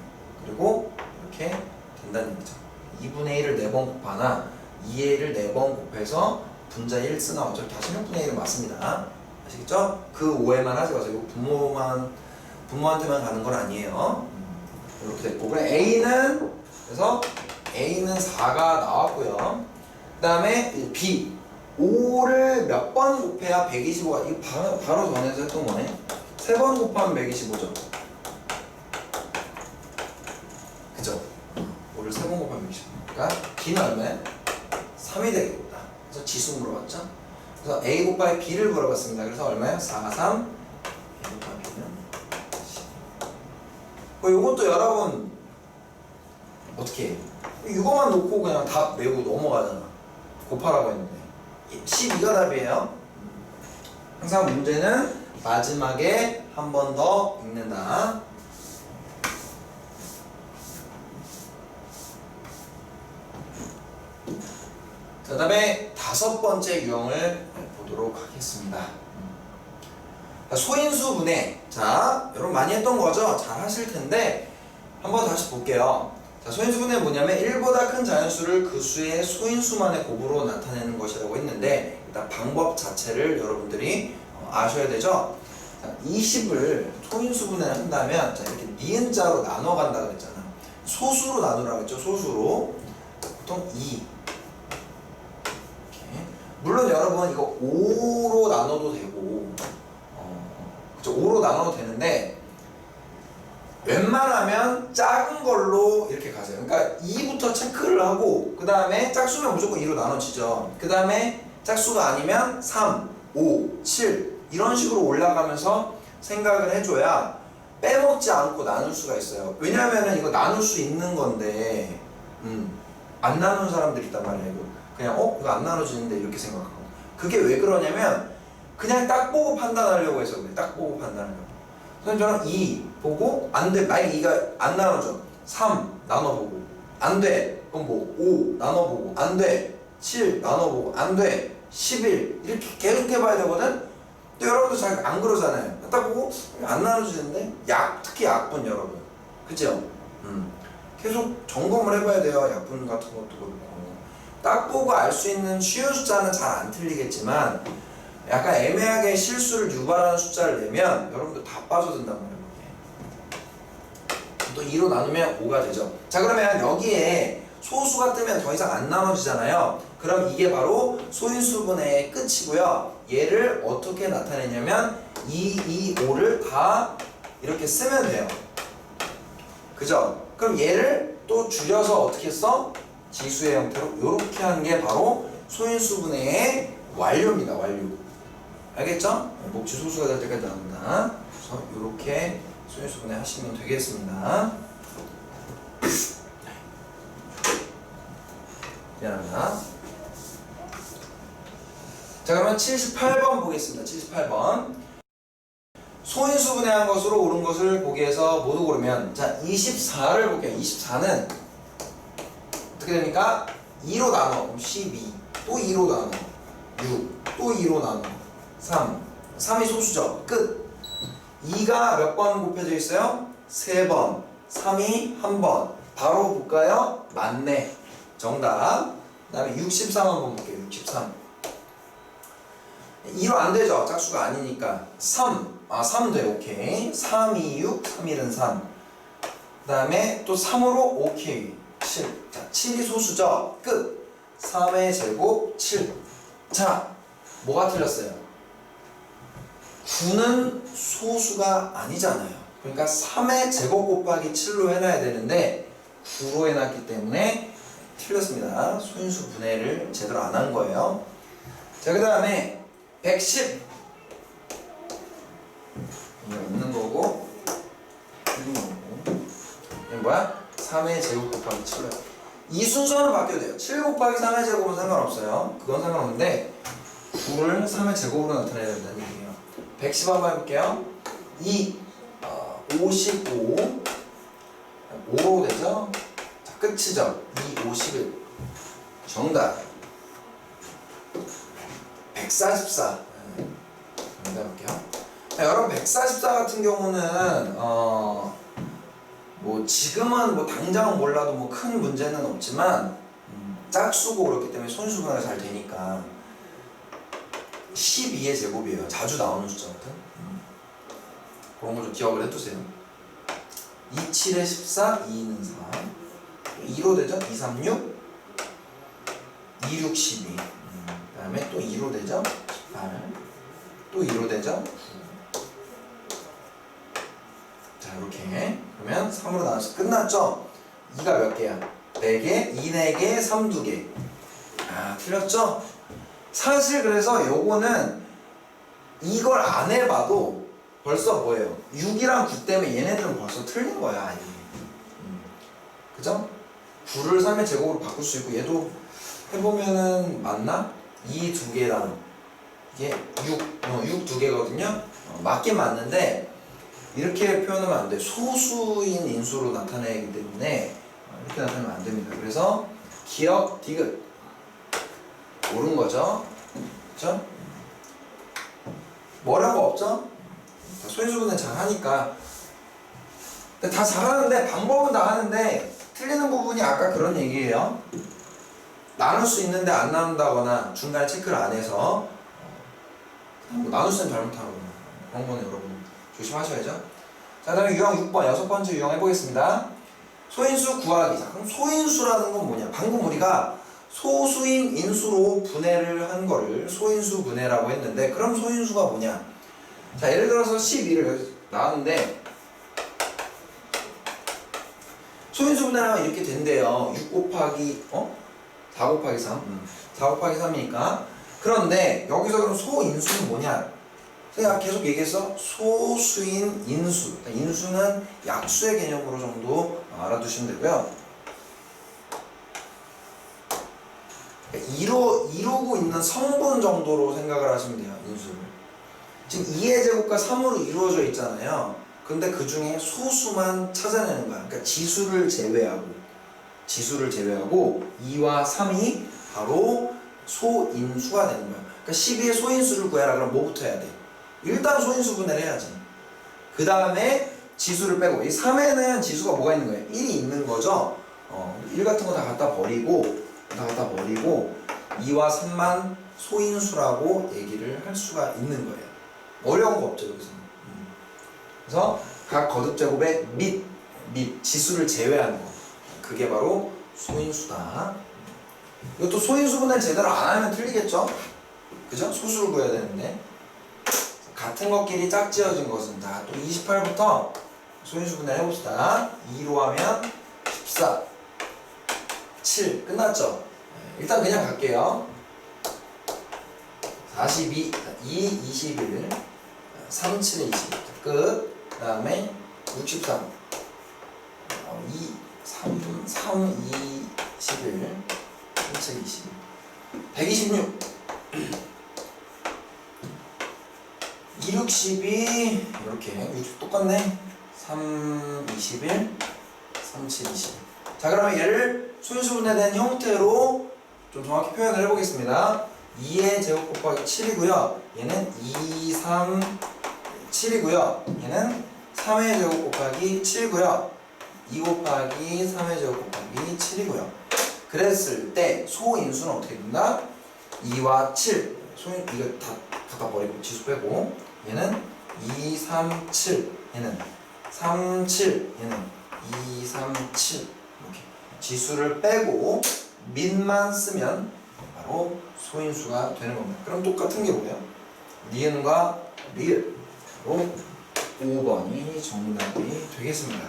그리고 이렇게 된다는 얘기죠. 2분의 1을 4번 곱하나 2의 1을 4번 곱해서 분자 1 쓰나 어차피 다 16분의 1은 맞습니다. 아시겠죠? 그 오해만 하지 마세요. 부모한테만 가는 건 아니에요. 이렇게 됐고, 그럼 A는, 그래서 A는 4가 나왔고요. 그 다음에 B 5를 몇 번 곱해야 125가, 이거 바로 전에서 했던 거네. 3번 곱하면 125죠. 그죠? 5를 3번 곱하면 125. 그러니까 B는 얼마야? 3이 되겠다. 그래서 지수 물어봤죠? 그래서 A 곱하기 B를 물어봤습니다. 그래서 얼마야? 4, 3. A 곱하기 B는 10. 요것도 여러분 어떻게 해? 이거만 놓고 그냥 답 외우고 넘어가잖아. 곱하라고 했는데 12가 답이에요. 항상 문제는 마지막에 한 번 더 읽는다. 그 다음에 5번째 유형을 보도록 하겠습니다. 소인수 분해. 자, 여러분 많이 했던 거죠? 잘 하실 텐데 한번 다시 볼게요. 자, 소인수 분해는 뭐냐면 1보다 큰 자연수를 그 수의 소인수만의 곱으로 나타내는 것이라고 했는데, 일단 방법 자체를 여러분들이 아셔야 되죠? 자, 20을 소인수 분해를 한다면, 자, 이렇게 니은자로 나눠 간다 그랬잖아. 소수로 나누라고 했죠? 소수로. 보통 2. 물론 여러분 이거 5로 나눠도 되고, 그쵸? 5로 나눠도 되는데 웬만하면 작은 걸로 이렇게 가세요. 그러니까 2부터 체크를 하고, 그 다음에 짝수면 무조건 2로 나눠지죠. 그 다음에 짝수가 아니면 3, 5, 7 이런 식으로 올라가면서 생각을 해줘야 빼먹지 않고 나눌 수가 있어요. 왜냐면은 이거 나눌 수 있는 건데 안 나누는 사람들이 있단 말이에요. 그냥 이거 안 나눠지는데 이렇게 생각하고. 그게 왜 그러냐면 그냥 딱 보고 판단하려고 해서 그래. 딱 보고 판단하려고. 선생님 저는 2 보고 안 돼. 만약 2가 안 나눠져. 3 나눠보고 안 돼. 그럼 뭐 5 나눠보고 안 돼. 7 나눠보고 안 돼. 11 이렇게 계속 해봐야 되거든. 근데 여러분도 잘 안 그러잖아요. 딱 보고 안 나눠지는데 특히 약분 여러분. 그죠? 계속 점검을 해봐야 돼요. 약분 같은 것도 그렇고. 딱 보고 알 수 있는 쉬운 숫자는 잘 안 틀리겠지만 약간 애매하게 실수를 유발하는 숫자를 내면 여러분들 다 빠져든단 말이에요. 또 2로 나누면 5가 되죠. 자, 그러면 여기에 소수가 뜨면 더 이상 안 나눠지잖아요. 그럼 이게 바로 소인수분해의 끝이고요. 얘를 어떻게 나타내냐면 2, 2, 5를 다 이렇게 쓰면 돼요. 그죠? 그럼 얘를 또 줄여서 어떻게 써? 지수의 형태로 이렇게 하는 게 바로 소인수분해의 완료입니다. 완료. 알겠죠? 목치 소수가 될 때까지 나온다. 그래서 이렇게 소인수분해 하시면 되겠습니다. 미안합니다. 자, 그러면 78번 보겠습니다. 78번. 소인수분해한 것으로 옳은 것을 보기에서 모두 고르면, 자, 24를 볼게요. 24는 어떻게 됩니까? 2로 나눠. 그럼 12. 또 2로 나눠. 6. 또 2로 나눠. 3. 3이 소수죠. 끝. 2가 몇 번 곱해져 있어요? 3번. 3이 1번. 바로 볼까요? 맞네. 정답. 그 다음에 63 한번 볼게요. 63. 2로 안 되죠. 짝수가 아니니까. 3. 3 돼. 오케이. 3, 2, 6. 3, 1은 3. 그 다음에 또 3으로 오케이. 7. 자, 7이 소수죠. 끝. 3의 제곱 7. 자, 뭐가 틀렸어요? 9는 소수가 아니잖아요. 그러니까 3의 제곱 곱하기 7로 해놔야 되는데 9로 해놨기 때문에 틀렸습니다. 소인수 분해를 제대로 안 한 거예요. 자, 그 다음에 110 이게 없는 거고 틀린 거고 이게 뭐야? 3의 제곱 곱하기 7을 이 순서는 바뀌어도 돼요. 7 곱하기 3의 제곱은 상관없어요. 그건 상관없는데 9를 3의 제곱으로 나타내야 된다는 얘기예요. 110 한번 해볼게요. 55 5로 되죠? 자, 끝이죠? 51 정답 144 정답 볼게요. 여러분 144 같은 경우는 뭐 지금은 뭐 당장은 몰라도 뭐 큰 문제는 없지만 짝수고 그렇기 때문에 손수분해가 잘 되니까 12의 제곱이에요. 자주 나오는 숫자거든. 그런 거 좀 기억을 해두세요. 2, 7에 14, 2는 4 2로 되죠? 2, 3, 6 2, 6, 12 그 다음에 또 2로 되죠? 18 또 2로 되죠? 자, 이렇게 그러면 3으로 나눠서 끝났죠? 2가 몇 개야? 4개, 2, 4개, 3, 2개 아, 틀렸죠? 사실 그래서 요거는 이걸 안 해봐도 벌써 뭐예요? 6이랑 9 때문에 얘네들은 벌써 틀린 거야 아예. 그죠? 9를 3의 제곱으로 바꿀 수 있고 얘도 해보면은 맞나? 2 두 개랑 이게 6 두 개거든요? 맞긴 맞는데 이렇게 표현하면 안 돼. 소수인 인수로 나타내기 때문에 이렇게 나타내면 안 됩니다. 그래서 기억, 디귿 옳은 거죠? 그쵸? 뭐 어려운 거 없죠? 소인수분해 잘 하니까 다 잘하는데 방법은 다 하는데 틀리는 부분이 아까 그런 얘기예요. 나눌 수 있는데 안 나눈다거나 중간에 체크를 안 해서 뭐 나눌 수는 잘못하거나 그런 거는 여러분 조심하셔야죠. 자, 다음에 유형 6번 여섯 번째 유형 해보겠습니다. 소인수 구하기. 자, 그럼 소인수라는 건 뭐냐? 방금 우리가 소수인 인수로 분해를 한 거를 소인수 분해라고 했는데 그럼 소인수가 뭐냐? 자, 예를 들어서 12를 나왔는데 소인수 분해하면 이렇게 된대요. 6 곱하기 4 곱하기 3 4 곱하기 3이니까 그런데 여기서 그럼 소인수는 뭐냐? 제가 계속 얘기했어. 소수인 인수. 인수는 약수의 개념으로 정도 알아두시면 되고요. 이루고 있는 성분 정도로 생각을 하시면 돼요. 인수를. 지금 2의 제곱과 3으로 이루어져 있잖아요. 근데 그 중에 소수만 찾아내는 거야. 그러니까 지수를 제외하고 2와 3이 바로 소인수가 되는 거야. 그러니까 12의 소인수를 구해라. 그럼 뭐부터 해야 돼? 일단 소인수 분해를 해야지. 그 다음에 지수를 빼고 이 3에는 지수가 뭐가 있는 거예요? 1이 있는 거죠. 1 같은 거 다 갖다 버리고 2와 3만 소인수라고 얘기를 할 수가 있는 거예요. 어려운 거 없죠 여기서는. 그래서 각 거듭제곱의 밑 지수를 제외하는 거 그게 바로 소인수다. 이것도 소인수 분해를 제대로 안 하면 틀리겠죠? 그죠? 소수를 구해야 되는데 같은 것끼리 짝지어진 것은 자, 또 28부터 소인수 분해 해봅시다. 2로 하면 14 7 끝났죠? 일단 그냥 갈게요. 42 2 21 3 7 20 끝. 그 다음에 63 2 3 3 21 3 7 20 126 2 60이 이렇게 60 똑같네. 3 21 3 7 20 자, 그러면 얘를 소인수 분해된 형태로 좀 정확히 표현을 해보겠습니다. 2의 제곱 곱하기 7이고요. 얘는 2, 3, 7이고요. 얘는 3의 제곱 곱하기 7이고요. 2 곱하기 3의 제곱 곱하기 7이고요. 그랬을 때 소인수는 어떻게 된다? 2와 7 이거 다 갖다 버리고 지수 빼고 얘는 2, 3, 7 얘는 3, 7 얘는 2, 3, 7 이렇게 지수를 빼고 민만 쓰면 바로 소인수가 되는 겁니다. 그럼 똑같은 게 뭐예요? 니은과 리을로 5번이 정답이 되겠습니다.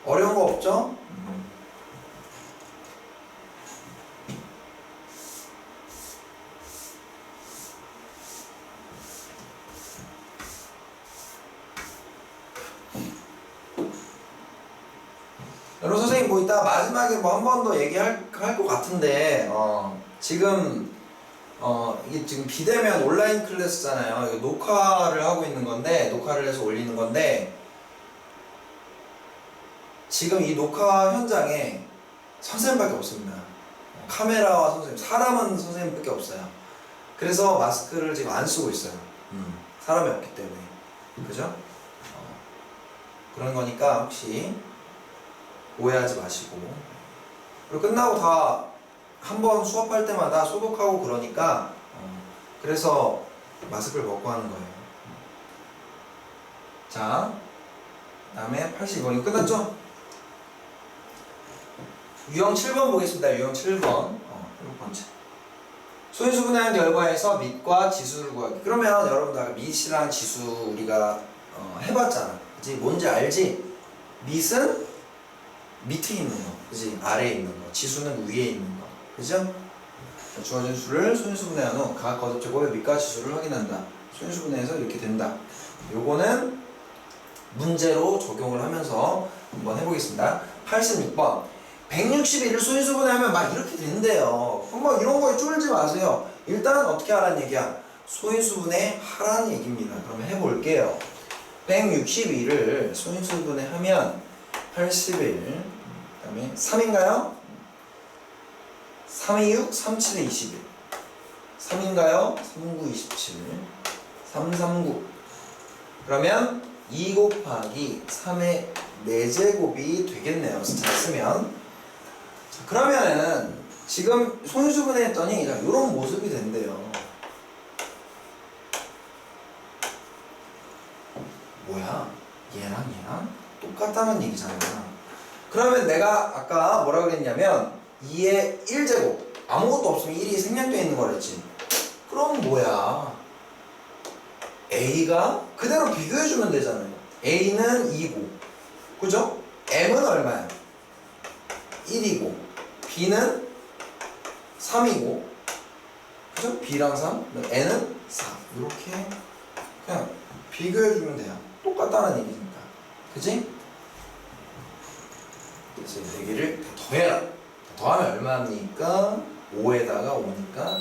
어려운 거 없죠? 뭐 이따 마지막에 뭐 한 번 더 얘기할 것 같은데 지금 이게 지금 비대면 온라인 클래스잖아요. 이거 녹화를 하고 있는 건데 녹화를 해서 올리는 건데 지금 이 녹화 현장에 선생님밖에 없습니다. 카메라와 선생님, 사람은 선생님밖에 없어요. 그래서 마스크를 지금 안 쓰고 있어요. 사람이 없기 때문에. 그죠? 그런 거니까 혹시 오해하지 마시고. 그리고 끝나고 다 한 번 수업할 때마다 소독하고 그러니까 그래서 마스크를 벗고 하는 거예요. 자, 그 다음에 82번. 이거 끝났죠? 유형 7번 보겠습니다. 유형 7번. 7번째. 소인수분해한 결과에서 밑과 지수를 구하기. 그러면 여러분들 아까 밑이랑 지수 우리가 해봤잖아. 그치? 뭔지 알지? 밑은 밑에 있는 거. 그치? 아래에 있는 거. 지수는 위에 있는 거. 그죠? 주어진 수를 소인수분해한 후 각 거듭 제곱의 밑과 지수를 확인한다. 소인수분해해서 이렇게 된다. 요거는 문제로 적용을 하면서 한번 해보겠습니다. 86번. 161을 소인수분해하면 막 이렇게 된대요. 뭐 이런 거에 쫄지 마세요. 일단 어떻게 하라는 얘기야? 소인수분해 하라는 얘기입니다. 그러면 해볼게요. 161을 소인수분해하면 81, 그 다음에 3인가요? 3의 6, 3, 7의 21. 3인가요? 3, 9, 27. 3, 3, 9. 그러면 2 곱하기 3의 4제곱이 되겠네요. 잘 쓰면. 자, 그러면은 지금 소인수분해 했더니 이런 모습이 된대요. 뭐야? 얘랑 똑같다는 얘기잖아. 그러면 내가 아까 뭐라 그랬냐면 2의 1제곱 아무것도 없으면 1이 생략되어 있는 거랬지. 그럼 뭐야? A가 그대로 비교해주면 되잖아요. A는 2고 그죠? M은 얼마야? 1이고 B는 3이고 그죠? B랑 3 N은 4 이렇게 그냥 비교해주면 돼요. 똑같다는 얘기니까 그지? 그래서 이 4개를 더해라. 더하면 얼마입니까? 5에다가 5니까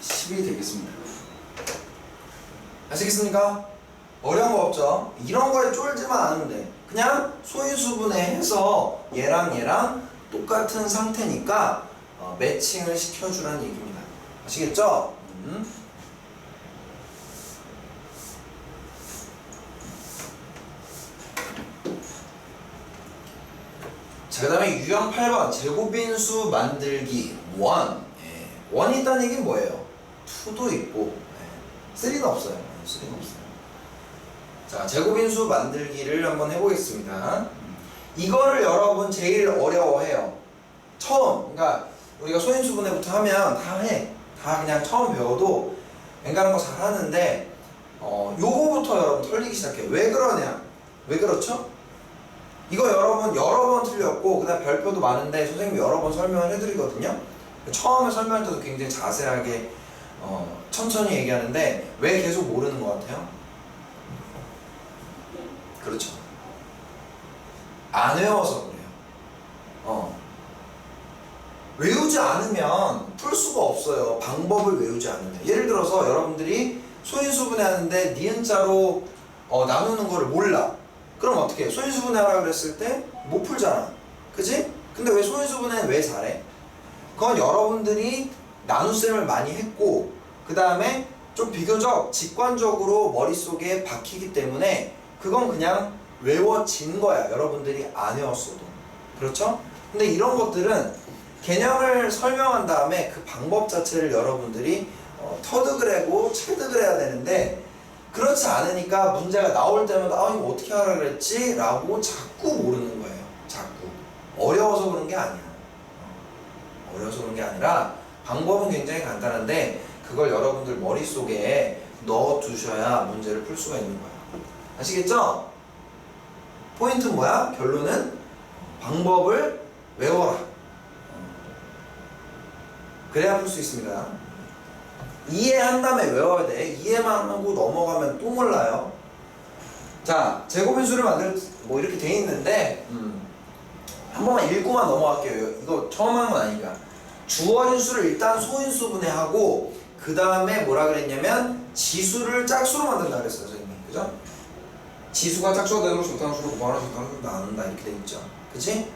10이 되겠습니다. 아시겠습니까? 어려운 거 없죠? 이런 거에 쫄지만 않으면 돼. 그냥 소인수분해해서 얘랑 똑같은 상태니까 매칭을 시켜주라는 얘기입니다. 아시겠죠? 자, 그 다음에 유형 8번 제곱인수 만들기 1. 원이 있다는 얘기는 뭐예요? 2도 있고 3는 없어요. 3는 없어요. 자, 제곱인수 만들기를 한번 해보겠습니다. 이거를 여러분 제일 어려워해요. 처음, 그러니까 우리가 소인수분해부터 하면 다 해. 다 그냥 처음 배워도 앵간한 거 잘 하는데 요거부터 여러분 털리기 시작해요. 왜 그러냐? 왜 그렇죠? 이거 여러분 여러 번 틀렸고 그 다음 별표도 많은데 선생님이 여러 번 설명을 해드리거든요. 처음에 설명할 때도 굉장히 자세하게 천천히 얘기하는데 왜 계속 모르는 것 같아요? 그렇죠. 안 외워서 그래요. 외우지 않으면 풀 수가 없어요. 방법을 외우지 않으면. 예를 들어서 여러분들이 소인수분해 하는데 니은자로 나누는 거를 몰라. 그럼 어떻게 해? 소인수분해하라 그랬을 때 못 풀잖아. 그지? 근데 왜 소인수분해는 왜 잘해? 그건 여러분들이 나눗셈을 많이 했고 그 다음에 좀 비교적 직관적으로 머릿속에 박히기 때문에 그건 그냥 외워진 거야. 여러분들이 안 외웠어도. 그렇죠? 근데 이런 것들은 개념을 설명한 다음에 그 방법 자체를 여러분들이 터득을 하고 체득을 해야 되는데 그렇지 않으니까 문제가 나올 때마다 이거 어떻게 하라 그랬지? 라고 자꾸 모르는 거예요. 자꾸. 어려워서 그런 게 아니야. 어려워서 그런 게 아니라 방법은 굉장히 간단한데 그걸 여러분들 머릿속에 넣어두셔야 문제를 풀 수가 있는 거야. 아시겠죠? 포인트는 뭐야? 결론은 방법을 외워라. 그래야 풀 수 있습니다. 이해한 다음에 외워야 돼. 이해만 하고 넘어가면 또 몰라요. 자, 제곱인수를 만들 뭐 이렇게 돼 있는데 한 번만 읽고만 넘어갈게요. 이거 처음 하는 건 아니니까. 주어진 수를 일단 소인수 분해하고 그 다음에 뭐라 그랬냐면 지수를 짝수로 만든다 그랬어요, 선생님이. 그죠? 지수가 짝수가 되고 적당한 수로 곱하거나 적당한 수로 나눈다 이렇게 돼 있죠. 그치?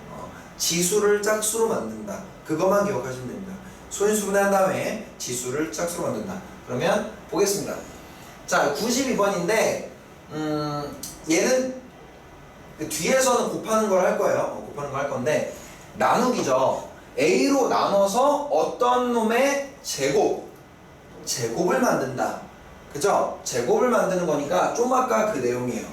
지수를 짝수로 만든다. 그것만 기억하시면 됩니다. 소인수 분해한 다음에 지수를 짝수로 만든다. 그러면 보겠습니다. 자, 92번인데 얘는 뒤에서는 곱하는 걸 할 거예요. 곱하는 걸 할 건데 나누기죠. A로 나눠서 어떤 놈의 제곱을 만든다. 그죠? 제곱을 만드는 거니까 좀 아까 그 내용이에요.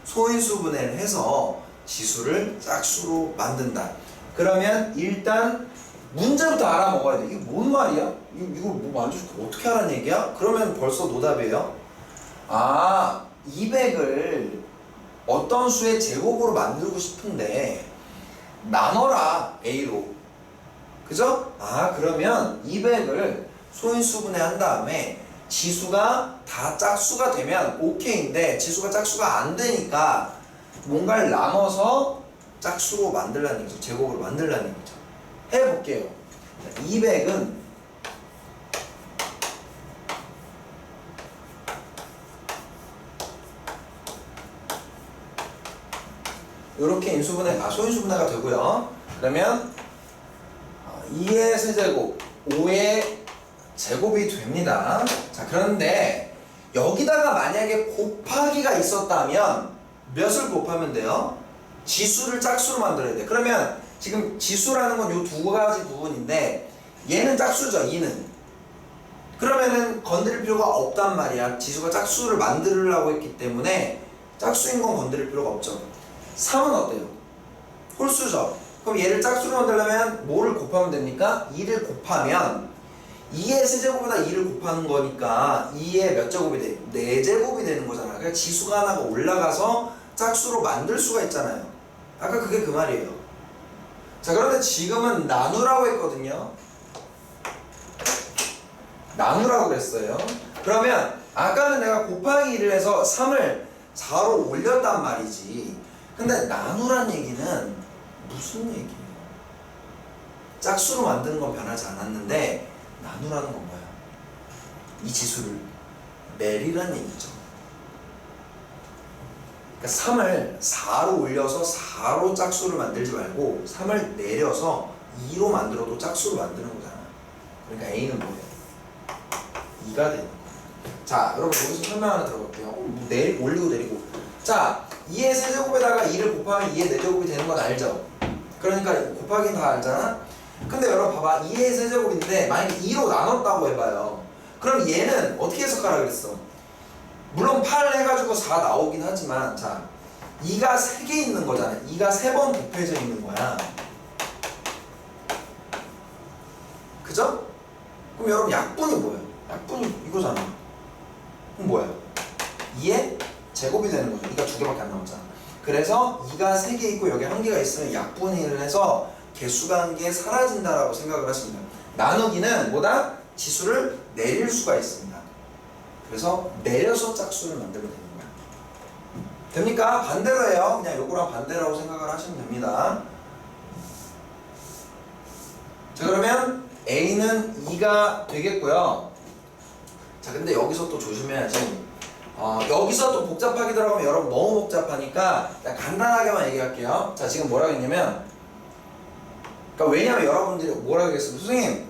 소인수 분해를 해서 지수를 짝수로 만든다. 그러면 일단 문제부터 알아먹어야 돼. 이게 뭔 말이야? 이거 뭐 완전 어떻게 하라는 얘기야? 그러면 벌써 노답이에요. 아, 200을 어떤 수의 제곱으로 만들고 싶은데 나눠라 A로. 그죠? 아, 그러면 200을 소인수분해 한 다음에 지수가 다 짝수가 되면 오케이인데 지수가 짝수가 안 되니까 뭔가를 나눠서 짝수로 만들라는 얘기죠. 제곱으로 만들라는 얘기죠. 해볼게요. 200은 이렇게 소인수분해가 되고요. 그러면 2의 세제곱 5의 제곱이 됩니다. 자, 그런데 여기다가 만약에 곱하기가 있었다면 몇을 곱하면 돼요? 지수를 짝수로 만들어야 돼. 그러면 지금 지수라는 건 요 두 가지 부분인데 얘는 짝수죠, 2는. 그러면은 건드릴 필요가 없단 말이야. 지수가 짝수를 만들려고 했기 때문에 짝수인 건 건드릴 필요가 없죠. 3은 어때요? 홀수죠. 그럼 얘를 짝수로 만들려면 뭐를 곱하면 됩니까? 2를 곱하면 2의 세제곱에다 2를 곱하는 거니까 2의 몇 제곱이 돼? 4제곱이 되는 거잖아. 그러니까 지수가 하나가 올라가서 짝수로 만들 수가 있잖아요. 아까 그게 그 말이에요. 자, 그런데 지금은 나누라고 했거든요. 나누라고 그랬어요. 그러면 아까는 내가 곱하기 1을 해서 3을 4로 올렸단 말이지. 근데 나누란 얘기는 무슨 얘기예요? 짝수로 만드는 건 변하지 않았는데 나누라는 건 뭐야? 이 지수를 내리란 얘기죠. 그러니까 3을 4로 올려서 4로 짝수를 만들지 말고 3을 내려서 2로 만들어도 짝수로 만드는 거잖아. 그러니까 A는 뭐예요? 2가 되는 거예요. 자, 여러분 여기서 설명 하나 들어볼게요. 올리고 내리고. 자, 2의 세제곱에다가 2를 곱하면 2의 4제곱이 되는 건 알죠? 그러니까 곱하기는 다 알잖아? 근데 여러분 봐봐. 2의 세제곱인데 만약에 2로 나눴다고 해봐요. 그럼 얘는 어떻게 해석하라 그랬어? 물론 8 해가지고 4 나오긴 하지만 자, 2가 3개 있는 거잖아. 2가 3번 곱해져 있는 거야. 그죠? 그럼 여러분 약분이 뭐예요? 약분이 이거잖아. 그럼 뭐야? 2의 제곱이 되는 거죠. 2가 2개밖에 안 남았잖아. 그래서 2가 3개 있고 여기 1개가 있으면 약분을 해서 개수가 1개 사라진다라고 생각을 하십니다. 나누기는 뭐다? 지수를 내릴 수가 있습니다. 그래서 내려서 짝수를 만들면 되는 거야. 됩니까? 반대로 해요. 그냥 요거랑 반대라고 생각을 하시면 됩니다. 자, 그러면 A는 2가 되겠고요. 자, 근데 여기서 또 조심해야지. 여기서 또 복잡하게 들어가면 여러분 너무 복잡하니까 간단하게만 얘기할게요. 자, 지금 뭐라고 했냐면 그러니까 왜냐면 여러분들이 뭐라고 했겠어요? 선생님,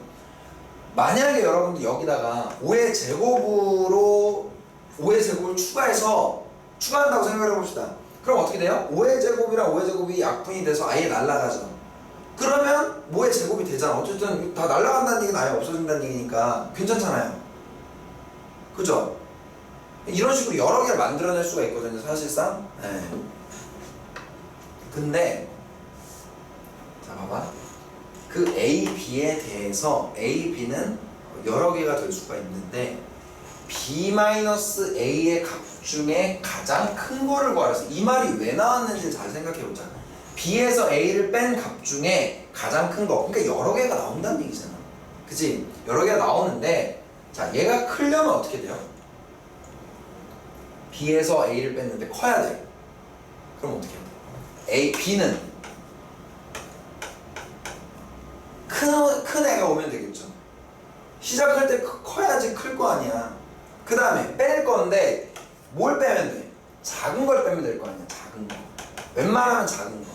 만약에 여러분들 여기다가 5의 제곱을 추가한다고 생각을 해봅시다. 그럼 어떻게 돼요? 5의 제곱이랑 5의 제곱이 약분이 돼서 아예 날아가죠. 그러면 5의 제곱이 되잖아. 어쨌든 다 날아간다는 얘기는 아예 없어진다는 얘기니까 괜찮잖아요. 그죠? 이런 식으로 여러 개를 만들어낼 수가 있거든요, 사실상. 네. 근데 자, 봐봐. 그 A, B에 대해서 A, B는 여러 개가 될 수가 있는데 B-A의 값 중에 가장 큰 거를 구하래서 이 말이 왜 나왔는지 잘 생각해보자. B에서 A를 뺀 값 중에 가장 큰 거. 그러니까 여러 개가 나온다는 얘기잖아. 그치? 여러 개가 나오는데 자, 얘가 크려면 어떻게 돼요? B에서 A를 뺐는데 커야 돼. 그럼 어떻게 해야 돼? B는 시작할 때 커야지 클 거 아니야. 그 다음에 뺄 건데 뭘 빼면 돼? 작은 걸 빼면 될 거 아니야. 작은 거. 웬만하면 작은 거.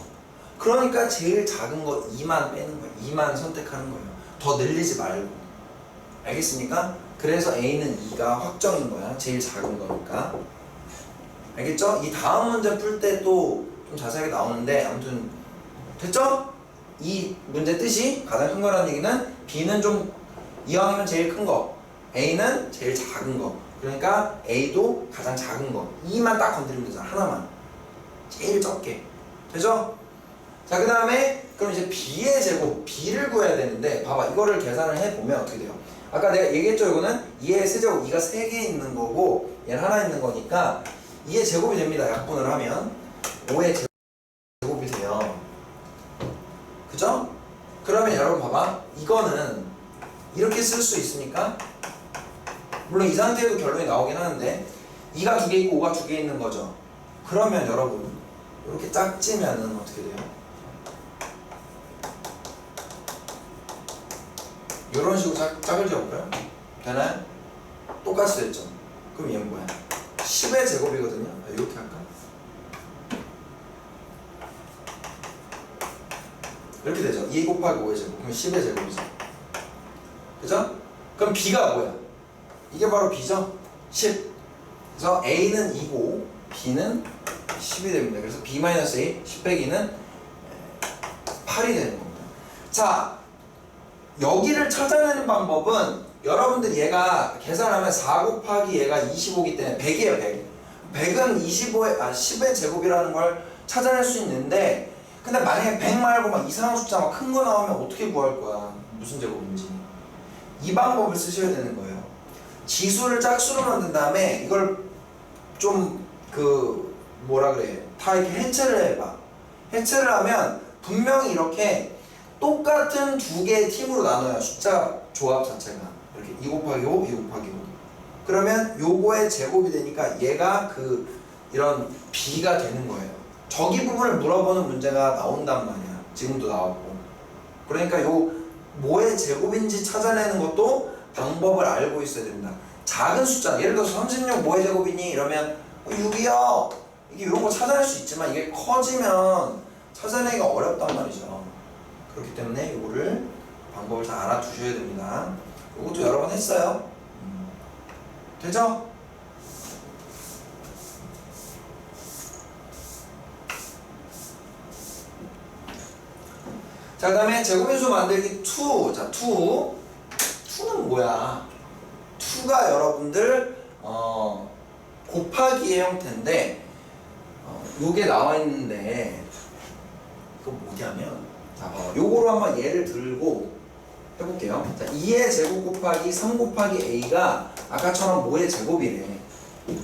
그러니까 제일 작은 거 2만 빼는 거야. 2만 선택하는 거예요. 더 늘리지 말고. 알겠습니까? 그래서 A는 2가 확정인 거야. 제일 작은 거니까. 알겠죠? 이 다음 문제 풀 때 또 좀 자세하게 나오는데 아무튼 됐죠? 이 문제 뜻이 가장 큰 거라는 얘기는 B는 좀 이왕이면 제일 큰 거, A는 제일 작은 거. 그러니까 A도 가장 작은 거. 2만 딱 건드리면 되잖아. 하나만. 제일 적게. 되죠? 자, 그 다음에 그럼 이제 B의 제곱, B를 구해야 되는데 봐봐. 이거를 계산을 해보면 어떻게 돼요? 아까 내가 얘기했죠. 이거는 2의 세제곱, 2가 3개 있는 거고 얘는 하나 있는 거니까 2의 제곱이 됩니다. 약분을 하면 5의 제곱이 돼요. 그죠? 그러면 여러분 봐봐. 이거는 이렇게 쓸 수 있으니까 물론 이 상태에도 결론이 나오긴 하는데 2가 2개 있고 5가 2개 있는 거죠. 그러면 여러분 이렇게 짝지면은 어떻게 돼요? 이런 식으로 짝을 지어볼까요? 되나요? 똑같이 됐죠? 그럼 얘는 뭐야? 10의 제곱이거든요. 이렇게 할까? 이렇게 되죠. 2 곱하기 5의 제곱. 그럼 10의 제곱이죠. 그죠? 그럼 B가 뭐야? 이게 바로 B죠? 10. 그래서 A는 2고 B는 10이 됩니다. 그래서 B-A 10 빼기는 8이 되는 겁니다. 자, 여기를 찾아내는 방법은 여러분들 얘가 계산하면 4 곱하기 얘가 25기 때문에 100이에요. 100. 100은 10의 제곱이라는 걸 찾아낼 수 있는데 근데 만약에 100 말고 막 이상한 숫자 막 큰 거 나오면 어떻게 구할 거야? 무슨 제곱인지. 이 방법을 쓰셔야 되는 거예요. 지수를 짝수로 만든 다음에 이걸 좀 뭐라 그래? 다 이렇게 해체를 해봐. 해체를 하면 분명히 이렇게 똑같은 두 개의 팀으로 나눠요. 숫자 조합 자체가. 이렇게 2 곱하기 5, 2 곱하기 5. 그러면 요거의 제곱이 되니까 얘가 이런 B가 되는 거예요. 저기 부분을 물어보는 문제가 나온단 말이야. 지금도 나왔고. 그러니까 요 뭐의 제곱인지 찾아내는 것도 방법을 알고 있어야 된다. 작은 숫자, 예를 들어서 36 뭐의 제곱이니? 이러면 6이요. 이게 이런 거 찾아낼 수 있지만 이게 커지면 찾아내기가 어렵단 말이죠. 그렇기 때문에 요거를 방법을 다 알아두셔야 됩니다. 요것도 여러 번 했어요. 되죠? 자, 그 다음에 제곱인수 만들기 2. 자, 2는 뭐야? 2가 여러분들 곱하기의 형태인데 요게 나와 있는데 그거 뭐냐면 자, 요거로 한번 예를 들고 해볼게요. 자, 2의 제곱 곱하기 3 곱하기 a가 아까처럼 5의 제곱이래.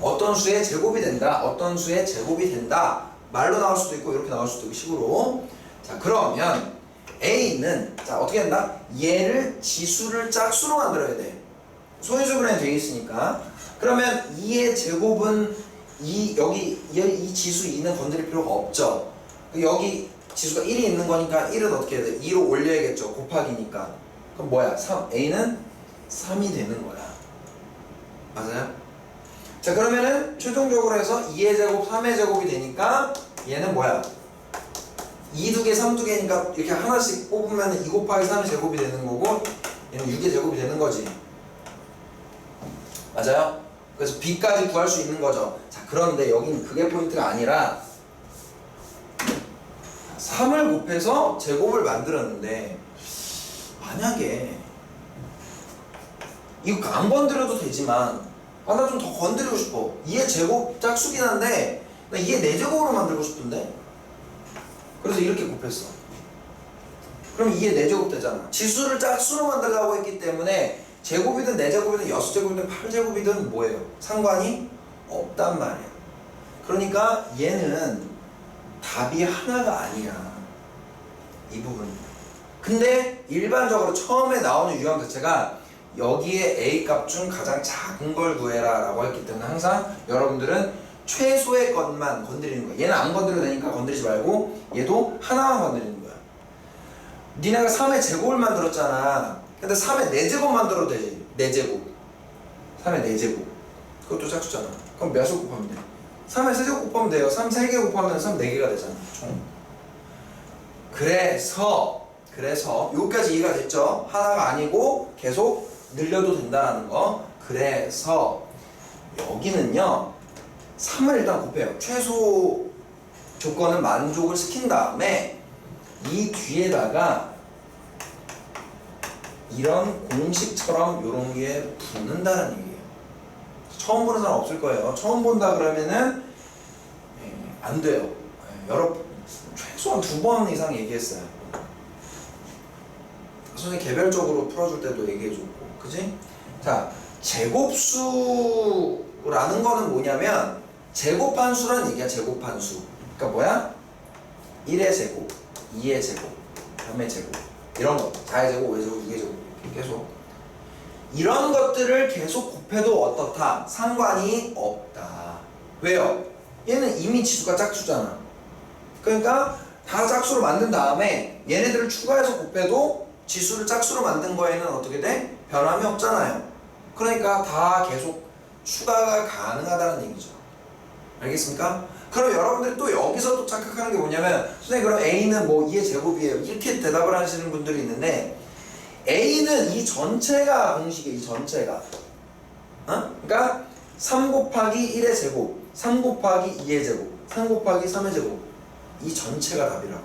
어떤 수의 제곱이 된다. 어떤 수의 제곱이 된다. 말로 나올 수도 있고 이렇게 나올 수도 있고 식으로. 자, 그러면 a는 자 어떻게 된다? 얘를 지수를 짝수로 만들어야 돼. 소인수분해 되어 있으니까. 그러면 2의 제곱은 여기 이 지수 2는 건드릴 필요가 없죠. 여기 지수가 1이 있는 거니까 1은 어떻게 해야 돼? 2로 올려야겠죠. 곱하기니까. 그럼 뭐야? 3. a는 3이 되는 거야. 맞아요? 자, 그러면은 최종적으로 해서 2의 제곱, 3의 제곱이 되니까 얘는 뭐야? 2 두 개, 3 두 개니까 이렇게 하나씩 뽑으면 2 곱하기 3의 제곱이 되는 거고 얘는 6의 제곱이 되는 거지. 맞아요? 그래서 b까지 구할 수 있는 거죠. 자, 그런데 여기는 그게 포인트가 아니라 3을 곱해서 제곱을 만들었는데 만약에 이거 안 건드려도 되지만 나 좀 더 건드리고 싶어. 2의 제곱 짝수긴 한데 나 2의 4제곱으로 만들고 싶은데 그래서 이렇게 곱했어. 그럼 2의 4제곱 되잖아. 지수를 짝수로 만들려고 했기 때문에 제곱이든 4제곱이든 6제곱이든 8제곱이든 뭐예요? 상관이 없단 말이야. 그러니까 얘는 답이 하나가 아니야. 이 부분. 근데 일반적으로 처음에 나오는 유형 자체가 여기에 A 값 중 가장 작은 걸 구해라 라고 했기 때문에 항상 여러분들은 최소의 것만 건드리는 거야. 얘는 안 건드려도 되니까 건드리지 말고 얘도 하나만 건드리는 거야. 니네가 3의 제곱을 만들었잖아. 근데 3의 4제곱 만들어도 돼. 4제곱 3의 4제곱 그것도 짝수잖아. 그럼 몇을 곱하면 돼? 3의 세제곱 곱하면 돼요. 3 3개 곱하면 3 4개가 되잖아 총. 그래서 여기까지 이해가 됐죠? 하나가 아니고 계속 늘려도 된다는 거. 그래서 여기는요 3을 일단 곱해요. 최소 조건은 만족을 시킨 다음에 이 뒤에다가 이런 공식처럼 요런 게 붙는다는 얘기예요. 처음 보는 사람 없을 거예요. 처음 본다 그러면은 안 돼요. 최소한 2번 이상 얘기했어요. 선생님 개별적으로 풀어줄 때도 얘기해줬고, 그지? 자, 제곱수라는 거는 뭐냐면 제곱한 수라는 얘기야. 제곱한 수. 그러니까 뭐야? 1의 제곱, 2의 제곱, 3의 제곱 이런 거. 4의 제곱, 5의 제곱, 6의 제곱 이렇게 계속 이런 것들을 계속 곱해도 어떻다? 상관이 없다. 왜요? 얘는 이미 지수가 짝수잖아. 그러니까 다 짝수로 만든 다음에 얘네들을 추가해서 곱해도 지수를 짝수로 만든 거에는 어떻게 돼? 변함이 없잖아요. 그러니까 다 계속 추가가 가능하다는 얘기죠. 알겠습니까? 그럼 여러분들이 또 여기서 또 착각하는 게 뭐냐면 선생님 그럼 A는 뭐 2의 제곱이에요 이렇게 대답을 하시는 분들이 있는데 A는 이 전체가 공식이에요. 이 전체가 그러니까 3 곱하기 1의 제곱 3 곱하기 2의 제곱 3 곱하기 3의 제곱 이 전체가 답이라고.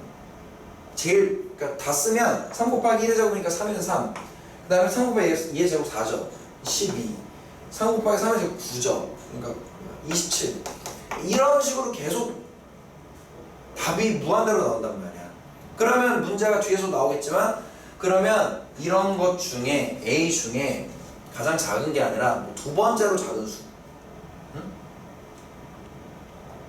그러니까 다 쓰면 3 곱하기 1의 제곱이니까 3에는 3 그 다음에 3 곱하기 2의 제곱 4죠 12 3 곱하기 3의 제곱 9죠 그러니까 27 이런 식으로 계속 답이 무한대로 나온단 말이야. 그러면 문제가 뒤에서 나오겠지만 그러면 이런 것 중에 A 중에 가장 작은 게 아니라 뭐 2번째로 작은 수 응?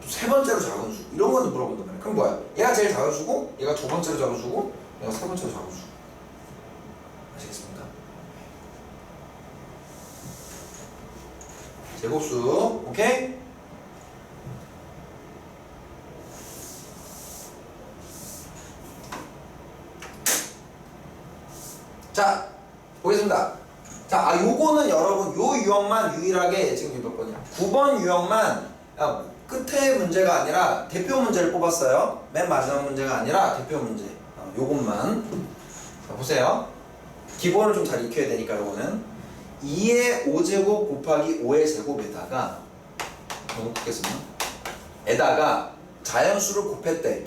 또 3번째로 작은 수 이런 거는 물어본단 말이야. 그럼 뭐야? 얘가 제일 작은 수고 얘가 2번째로 작은 수고 얘가 3번째로 작은 수. 아시겠습니까? 제곱수 오케이? 자, 보겠습니다. 자, 요거는 여러분, 요 유형만 유일하게 지금 몇 번이야? 9번 유형만 끝에 문제가 아니라 대표 문제를 뽑았어요. 맨 마지막 문제가 아니라 대표 문제. 요것만. 자, 보세요. 기본을 좀 잘 익혀야 되니까 요거는 2의 5제곱 곱하기 5의 제곱에다가 보겠습니다. 에다가 자연수를 곱했대.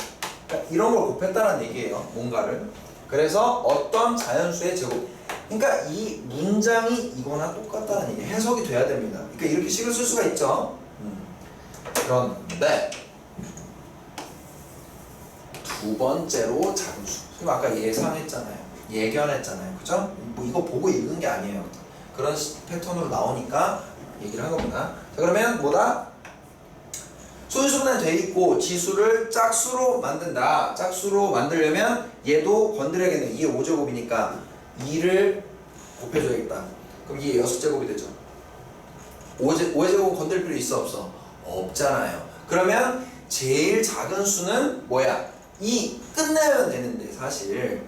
그러니까 이런 걸 곱했다는 얘기예요. 뭔가를. 그래서 어떤 자연수의 제곱 그러니까 이 문장이 이거나 똑같다는 얘기 해석이 돼야 됩니다. 그러니까 이렇게 식을 쓸 수가 있죠. 그런데 2번째로 작은 수 지금 아까 예상했잖아요. 예견했잖아요. 그죠? 뭐 이거 보고 읽은 게 아니에요. 그런 패턴으로 나오니까 얘기를 한 겁니다. 자, 그러면 뭐다? 소인수분해 돼 있고 지수를 짝수로 만든다. 짝수로 만들려면 얘도 건드려야겠네. 2의 5제곱이니까 2를 곱해줘야겠다. 그럼 이게 6제곱이 되죠. 5의 제곱 건들 필요 있어 없어? 없잖아요. 그러면 제일 작은 수는 뭐야? 2 끝내면 되는데 사실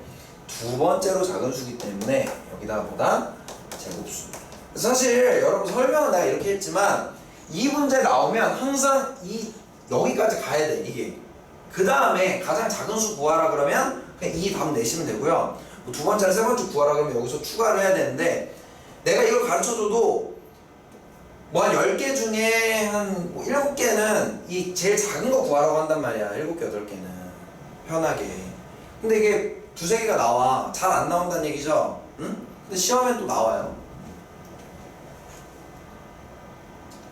2번째로 작은 수기 때문에 여기다가 뭐다? 제곱수. 사실 여러분 설명은 내가 이렇게 했지만 이 문제 나오면 항상 여기까지 가야 돼 이게. 그 다음에 가장 작은 수 구하라 그러면 그냥 이 답 내시면 되고요. 뭐 2번째나 3번째 구하라 그러면 여기서 추가를 해야 되는데 내가 이걸 가르쳐줘도 뭐 한 10개 중에 한 뭐 7개는 이 제일 작은 거 구하라고 한단 말이야. 7개, 8개는 편하게. 근데 이게 2-3개가 나와. 잘 안 나온다는 얘기죠. 응? 근데 시험엔 또 나와요.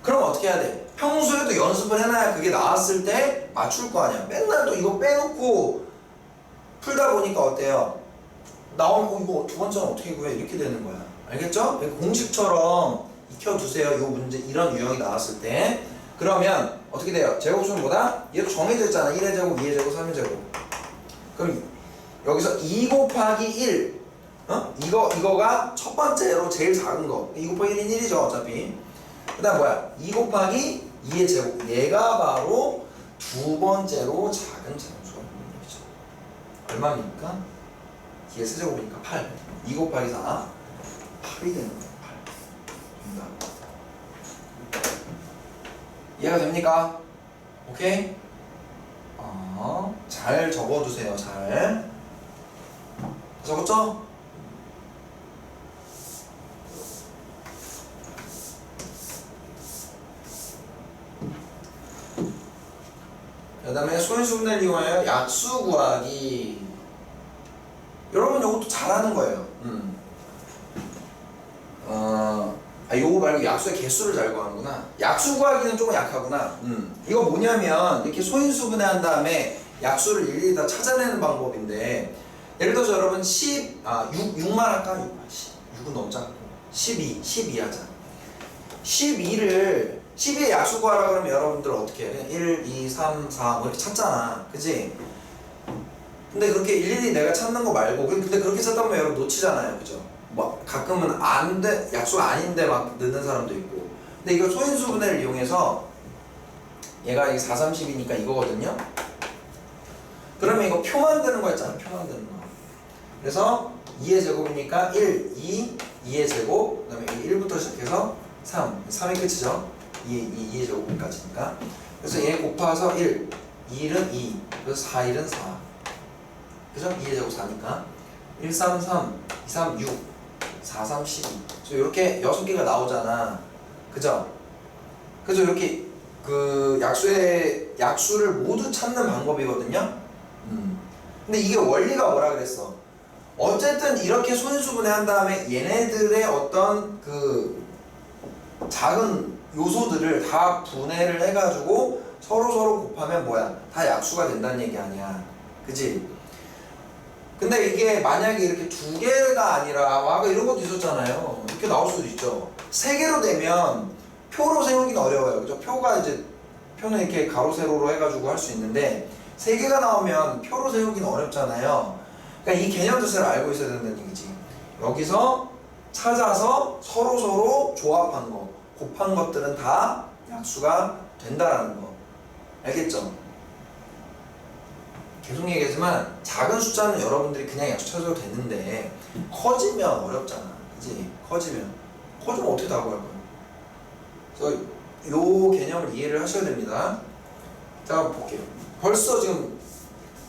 그럼 어떻게 해야 돼? 평소에도 연습을 해놔야 그게 나왔을 때 맞출 거 아니야. 맨날 또 이거 빼놓고 풀다 보니까 어때요? 나오면 이거 2번째는 어떻게 구해? 이렇게 되는 거야. 알겠죠? 공식처럼 익혀두세요. 이 문제 이런 유형이 나왔을 때. 그러면 어떻게 돼요? 제곱수는 뭐다? 얘도 정해져 있잖아. 1의 제곱, 2의 제곱, 3의 제곱. 그럼 여기서 2 곱하기 1 이거가 첫 번째로 제일 작은 거. 2 곱하기 1은 1이죠 어차피. 그 다음 뭐야? 2 곱하기 2의 제곱. 얘가 바로 2번째로 작은 자연수가 있는 얘기죠. 얼마입니까? 2의 세제곱이니까 8. 2 곱하기 4. 8이 되는 거예요. 8. 이해가 됩니까? 오케이? 잘 적어두세요. 잘 적었죠? 그 다음에 소인수분해를 이용하여 약수 구하기. 여러분 이것도 잘하는 거예요. 요거 말고 약수의 개수를 잘 구하는구나. 약수 구하기는 조금 약하구나. 이거 뭐냐면 이렇게 소인수분해한 다음에 약수를 일일이 다 찾아내는 방법인데, 예를 들어서 여러분 6만 할까? 6은 너무 작고 12 하자. 12의 약수 구하라 그러면 여러분들 어떻게 해? 1, 2, 3, 4 뭐 이렇게 찾잖아. 그치? 근데 그렇게 일일이 내가 찾는 거 말고, 근데 그렇게 찾다 보면 여러분 놓치잖아요. 그죠? 뭐 가끔은 약수가 아닌데 막 넣는 사람도 있고. 근데 이거 소인수분해를 이용해서 얘가 이게 4, 30이니까 이거거든요. 그러면 이거 표 만드는 거 있잖아. 표 만드는 거. 그래서 2의 제곱이니까 1, 2의 제곱, 그 다음에 1부터 시작해서 3이 끝이죠. 2의 제곱까지니까. 그래서 얘 곱해서 1, 2일은 2, 그래서 4일은 4. 그죠? 2의 제곱 4니까 1, 3, 3, 2, 3, 6, 4, 3, 12. 그래서 이렇게 6개가 나오잖아. 그죠? 그래서 이렇게 그 약수를 모두 찾는 방법이거든요. 근데 이게 원리가 뭐라 그랬어? 어쨌든 이렇게 소인수분해 한 다음에 얘네들의 어떤 그 작은 요소들을 다 분해를 해가지고 서로 곱하면 뭐야? 다 약수가 된다는 얘기 아니야. 그치? 근데 이게 만약에 이렇게 2개가 아니라 아까 이런 것도 있었잖아요. 이렇게 나올 수도 있죠. 3개로 되면 표로 세우기는 어려워요. 그죠? 표는 이렇게 가로 세로로 해가지고 할 수 있는데 3개가 나오면 표로 세우기는 어렵잖아요. 그러니까 이 개념 자체를 알고 있어야 된다는 얘기지. 여기서 찾아서 서로 조합한 거, 곱한 것들은 다 약수가 된다라는 거. 알겠죠? 계속 얘기하지만 작은 숫자는 여러분들이 그냥 약수 찾아도 되는데 커지면 어렵잖아. 그치? 커지면 어떻게 다 구할 거야? 그래서 요 개념을 이해를 하셔야 됩니다. 자, 한번 볼게요. 벌써 지금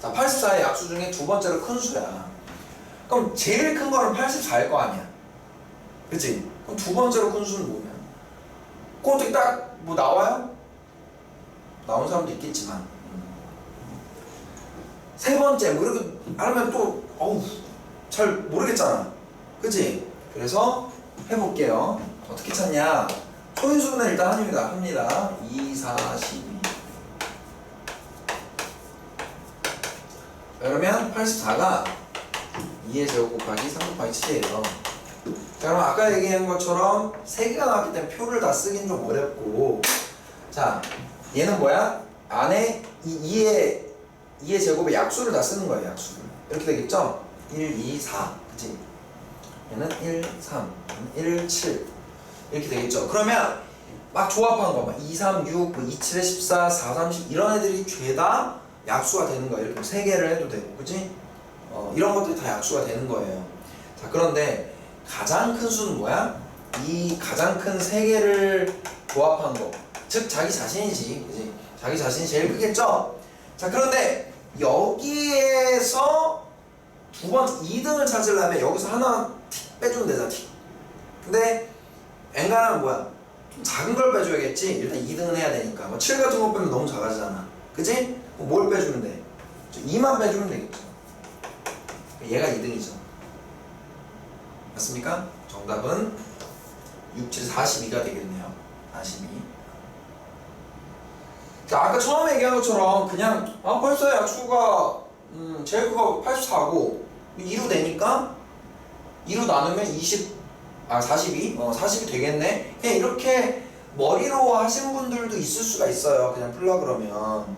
84의 약수 중에 두 번째로 큰 수야. 그럼 제일 큰 거는 84일 거 아니야. 그치? 그럼 두 번째로 큰 수는 뭐냐? 그거 어떻게 딱 뭐 나와요? 나온 사람도 있겠지만 세 번째 뭐 이렇게 하면 또 잘 모르겠잖아. 그치? 그래서 해볼게요. 어떻게 찾냐? 소인수분해 일단 합니다. 2, 4, 12. 그러면 84가 2의 제곱 곱하기 3 곱하기 7이에요. 자, 그럼 아까 얘기한 것처럼 3개가 나왔기 때문에 표를 다 쓰긴 좀 어렵고, 자, 얘는 뭐야? 안에 2의 제곱의 약수를 다 쓰는 거예요. 약수를. 이렇게 되겠죠? 1, 2, 4. 그치? 얘는 1, 3, 1, 7. 이렇게 되겠죠? 그러면 막 조합한 거, 막 2, 3, 6, 뭐 2, 7에 14, 4, 30 이런 애들이 죄다 약수가 되는 거예요. 이렇게 3개를 해도 되고, 그치? 이런 것들이 다 약수가 되는 거예요. 자, 그런데 가장 큰 수는 뭐야? 이 가장 큰 3개를 조합한 거, 즉 자기 자신이지, 그치? 자기 자신이 제일 크겠죠? 자, 그런데 여기에서 두 번째 2등을 찾으려면 여기서 하나 틱 빼주면 되잖아. 틱. 근데 엔간하면 뭐야? 좀 작은 걸 빼줘야겠지. 일단 2등은 해야 되니까. 뭐 7 같은 거 빼면 너무 작아지잖아. 그치? 뭘 빼주면 돼? 2만 빼주면 되겠죠. 얘가 2등이죠. 맞습니까? 정답은 6, 7, 42가 되겠네요. 42. 자, 아까 처음에 얘기한 것처럼 그냥 벌써 약수가 제일 크고 84고 2로 되니까 2로 나누면 42? 40이 되겠네. 그냥 이렇게 머리로 하신 분들도 있을 수가 있어요. 그냥 풀라 그러면.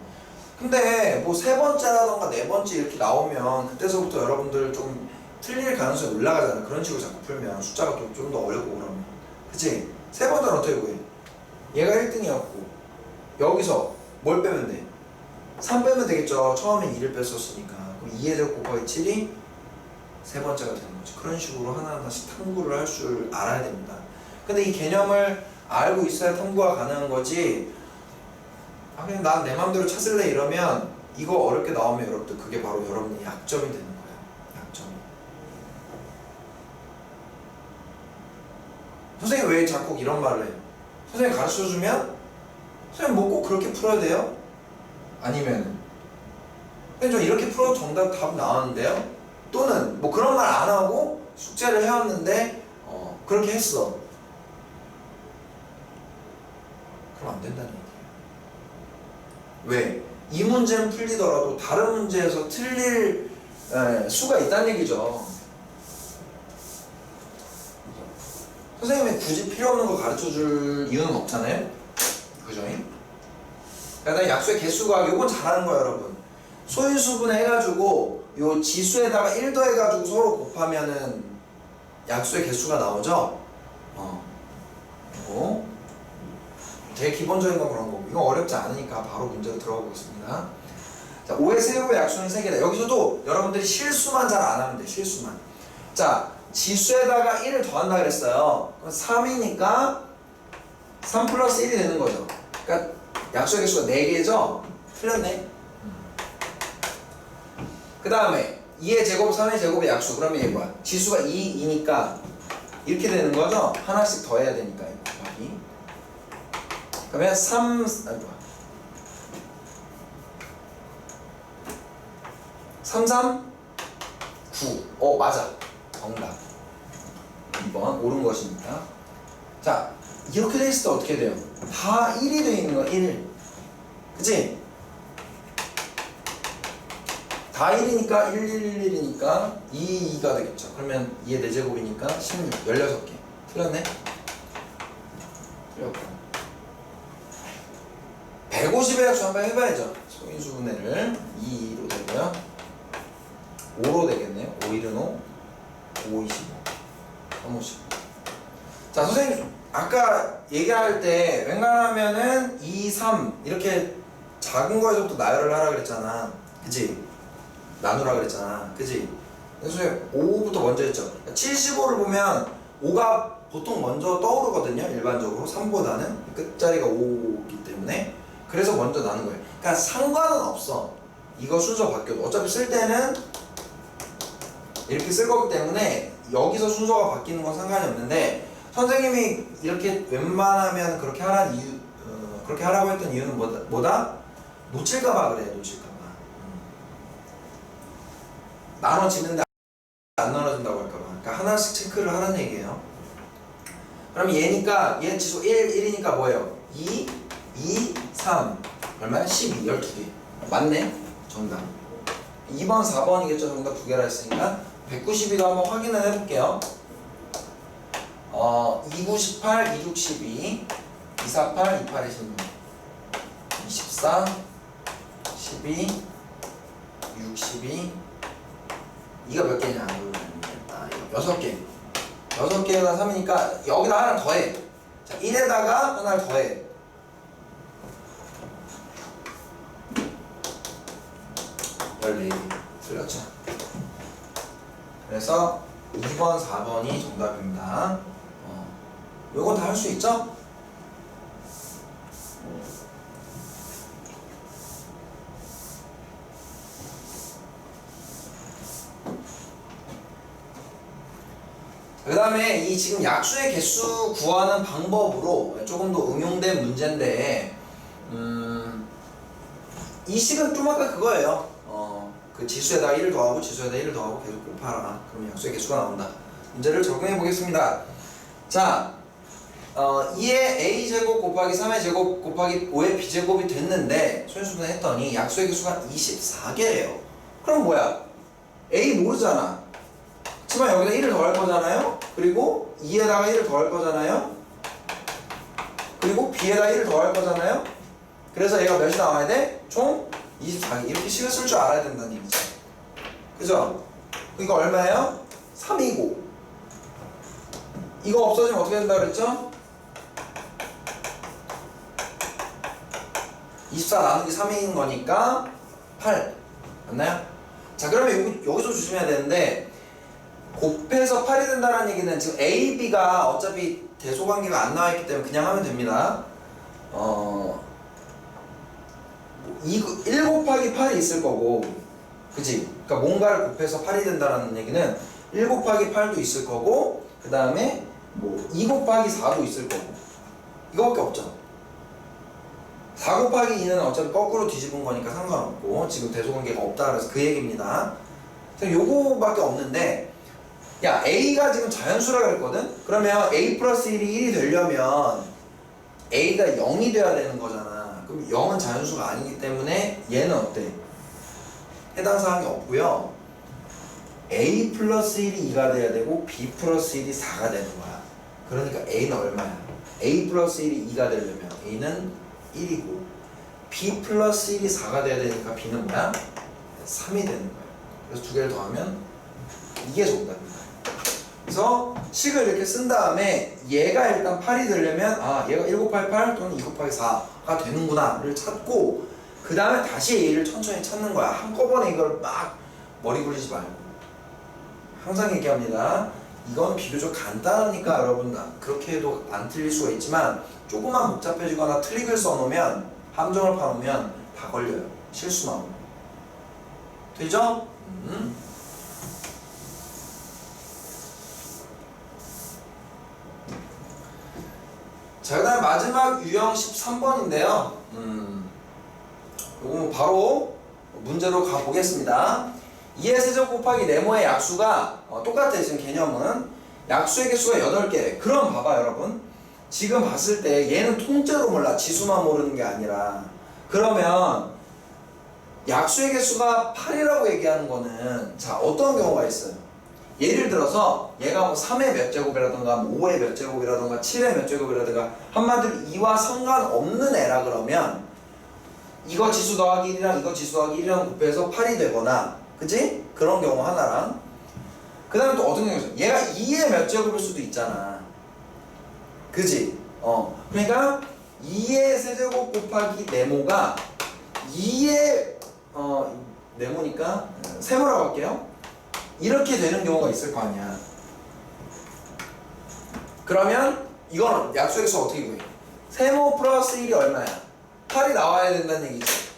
근데 뭐 세 번째라던가 네 번째 이렇게 나오면 그때서부터 여러분들 좀 틀릴 가능성이 올라가잖아. 그런 식으로 자꾸 풀면 숫자가 좀 더 어렵고 그러면. 그치? 세 번째는 어떻게 구해? 얘가 1등이었고 여기서 뭘 빼면 돼? 3 빼면 되겠죠. 처음엔 2를 뺐었으니까. 그럼 2의 제곱 곱하기 7이 세 번째가 되는 거지. 그런 식으로 하나하나씩 탐구를 할 줄 알아야 됩니다. 근데 이 개념을 알고 있어야 탐구가 가능한 거지. 아 그냥 난 내 맘대로 찾을래 이러면 이거 어렵게 나오면 여러분들 그게 바로 여러분의 약점이 되는 거예요. 약점. 선생님 왜 자꾸 이런 말을 해요? 선생님 가르쳐주면 선생님 뭐 꼭 그렇게 풀어야 돼요? 아니면 선생님 저 이렇게 풀어도 정답 답 나왔는데요? 또는 뭐 그런 말 안 하고 숙제를 해왔는데 그렇게 했어. 그럼 안 된다는 얘기예요. 왜? 이 문제는 풀리더라도 다른 문제에서 틀릴 수가 있다는 얘기죠. 선생님이 굳이 필요 없는 거 가르쳐 줄 이유는 없잖아요. 그죠? 그러니까 약수의 개수가 요건 잘하는 거예요, 여러분. 소인수분해 해가지고 요 지수에다가 1 더해가지고 서로 곱하면은 약수의 개수가 나오죠. 이거 되게 기본적인 건 그런 거고 이건 어렵지 않으니까 바로 문제로 들어가 보겠습니다. 자, 5의 세제곱의 약수는 3개다. 여기서도 여러분들이 실수만 잘 안 하면 돼. 실수만. 자, 지수에다가 1을 더한다 그랬어요. 그럼 3이니까 3 플러스 1이 되는 거죠. 그러니까 약수의 개수가 4개죠? 틀렸네. 그 다음에 2의 제곱, 3의 제곱의 약수. 그러면 얘 뭐야? 지수가 2이니까 이렇게 되는 거죠? 하나씩 더해야 되니까 곱하기. 그러면 3, 3, 9. 맞아. 정답. 2번 옳은 것입니다. 자, 이렇게 돼 있을 때 어떻게 돼요? 다 1이 돼 있는 거야, 1. 그치? 다 1이니까 1, 1, 1이니까 2, 2가 되겠죠. 그러면 2의 4제곱이니까 16, 16개. 틀렸네? 틀렸고. 150의 약수 한번 해봐야죠. 소인수분해를 2로 되고요. 5로 되겠네요. 5, 1은 5, 5, 25, 3, 50. 자, 선생님 아까 얘기할 때 웬간하면은 2, 3 이렇게 작은 거에서부터 나열을 하라 그랬잖아. 그치? 나누라 그랬잖아. 그치? 그래서 5부터 먼저 했죠. 75를 보면 5가 보통 먼저 떠오르거든요. 일반적으로 3보다는 끝자리가 5이기 때문에 그래서 먼저 나눈 거예요. 그러니까 상관은 없어. 이거 순서 바뀌어도 어차피 쓸 때는 이렇게 쓸 거기 때문에 여기서 순서가 바뀌는 건 상관이 없는데 선생님이 이렇게 웬만하면 그렇게 하라는 이유, 그렇게 하라고 했던 이유는 뭐다? 놓칠까봐 그래. 놓칠까봐. 나눠지는데 안 나눠진다고 할까봐. 그러니까 하나씩 체크를 하라는 얘기예요. 그럼 얘니까 얘 지수 1이니까 뭐예요? 2, 3 얼마야? 12, 12개. 맞네. 정답. 2번, 4번이겠죠. 정답 2개라 했으니까 192도 한번 확인을 해볼게요. 298, 262, 248, 28, 26, 24, 12, 62. 이가 몇 개냐? 6개. 6개가 3이니까 여기다 하나 더해. 자, 1에다가 하나를 더해. 14개. 틀렸죠? 그래서 2번, 4번이 정답입니다. 요건 다 할 수 있죠? 그 다음에 이 지금 약수의 개수 구하는 방법으로 조금 더 응용된 문제인데 이 식은 좀 아까 그거예요. 그 지수에다 1을 더하고 지수에다 1을 더하고 계속 곱하라. 그러면 약수의 개수가 나온다. 문제를 적용해 보겠습니다. 자, 2의 a제곱 곱하기 3의 제곱 곱하기 5의 b제곱이 됐는데 소인수분해 했더니 약수의 개수가 24개예요. 그럼 뭐야? a 모르잖아. 하지만 여기다 1을 더할 거잖아요. 그리고 2에다가 1을 더할 거잖아요. 그리고 b에다 1을 더할 거잖아요. 그래서 얘가 몇이 나와야 돼? 총 24개. 이렇게 식을 쓸 줄 알아야 된다는 얘기죠. 그죠? 이거 얼마예요? 3이고 이거 없어지면 어떻게 된다 그랬죠? 24 나누기 3인 거니까 8 맞나요? 자, 그러면 여기서 조심해야 되는데 곱해서 8이 된다는 얘기는 지금 A, B가 어차피 대소관계가 안 나와있기 때문에 그냥 하면 됩니다. 1 곱하기 8이 있을 거고, 그치? 그러니까 뭔가를 곱해서 8이 된다는 얘기는 1 곱하기 8도 있을 거고, 그 다음에 뭐 2 곱하기 4도 있을 거고, 이거밖에 없죠. 4 곱하기 2는 어차피 거꾸로 뒤집은 거니까 상관없고, 지금 대소관계가 없다 그래서 그 얘기입니다. 요거밖에 없는데, 야, A가 지금 자연수라 그랬거든? 그러면 A 플러스 1이 1이 되려면 A가 0이 돼야 되는 거잖아. 그럼 0은 자연수가 아니기 때문에 얘는 어때? 해당 사항이 없고요. A 플러스 1이 2가 돼야 되고 B 플러스 1이 4가 되는 거야. 그러니까 A는 얼마야? A 플러스 1이 2가 되려면 A는 1이고 B 플러스 1이 4가 돼야 되니까 B는 뭐야? 3이 되는 거야. 그래서 두 개를 더하면 이게 정답입니다. 그래서 식을 이렇게 쓴 다음에 얘가 일단 8이 되려면 아 얘가 1 곱하기 8 또는 2 곱하기 4가 되는구나를 찾고 그 다음에 다시 A를 천천히 찾는 거야. 한꺼번에 이걸 막 머리 굴리지 말고. 항상 얘기합니다. 이건 비교적 간단하니까 여러분 그렇게 해도 안 틀릴 수가 있지만 조금만 복잡해지거나 트릭을 써놓으면 함정을 파놓으면 다 걸려요. 실수만 오면. 되죠? 자, 그 다음에 마지막 유형 13번인데요. 요거 바로 문제로 가보겠습니다. 2의 세제곱 곱하기 네모의 약수가 똑같아요. 지금 개념은 약수의 개수가 8개. 그럼 봐봐 여러분. 지금 봤을 때 얘는 통째로 몰라. 지수만 모르는 게 아니라. 그러면 약수의 개수가 8이라고 얘기하는 거는 자 어떤 경우가 있어요? 예를 들어서 얘가 뭐 3의 몇 제곱이라든가 5의 몇 제곱이라든가 7의 몇 제곱이라든가 한마디로 2와 상관없는 애라 그러면 이거 지수 더하기 1이랑 이거 지수 더하기 1이랑 곱해서 8이 되거나 그치? 그런 경우 하나랑 그 다음에 또 어떤 경우 있어? 얘가 2의 몇 제곱일 수도 있잖아. 그치? 그러니까 2의 세제곱 곱하기 네모가 2의 네모니까 세모라고 할게요. 이렇게 되는 경우가 있을 거 아니야. 그러면 이건 약수의 개수가 어떻게 구해? 세모 플러스 1이 얼마야? 8이 나와야 된다는 얘기지.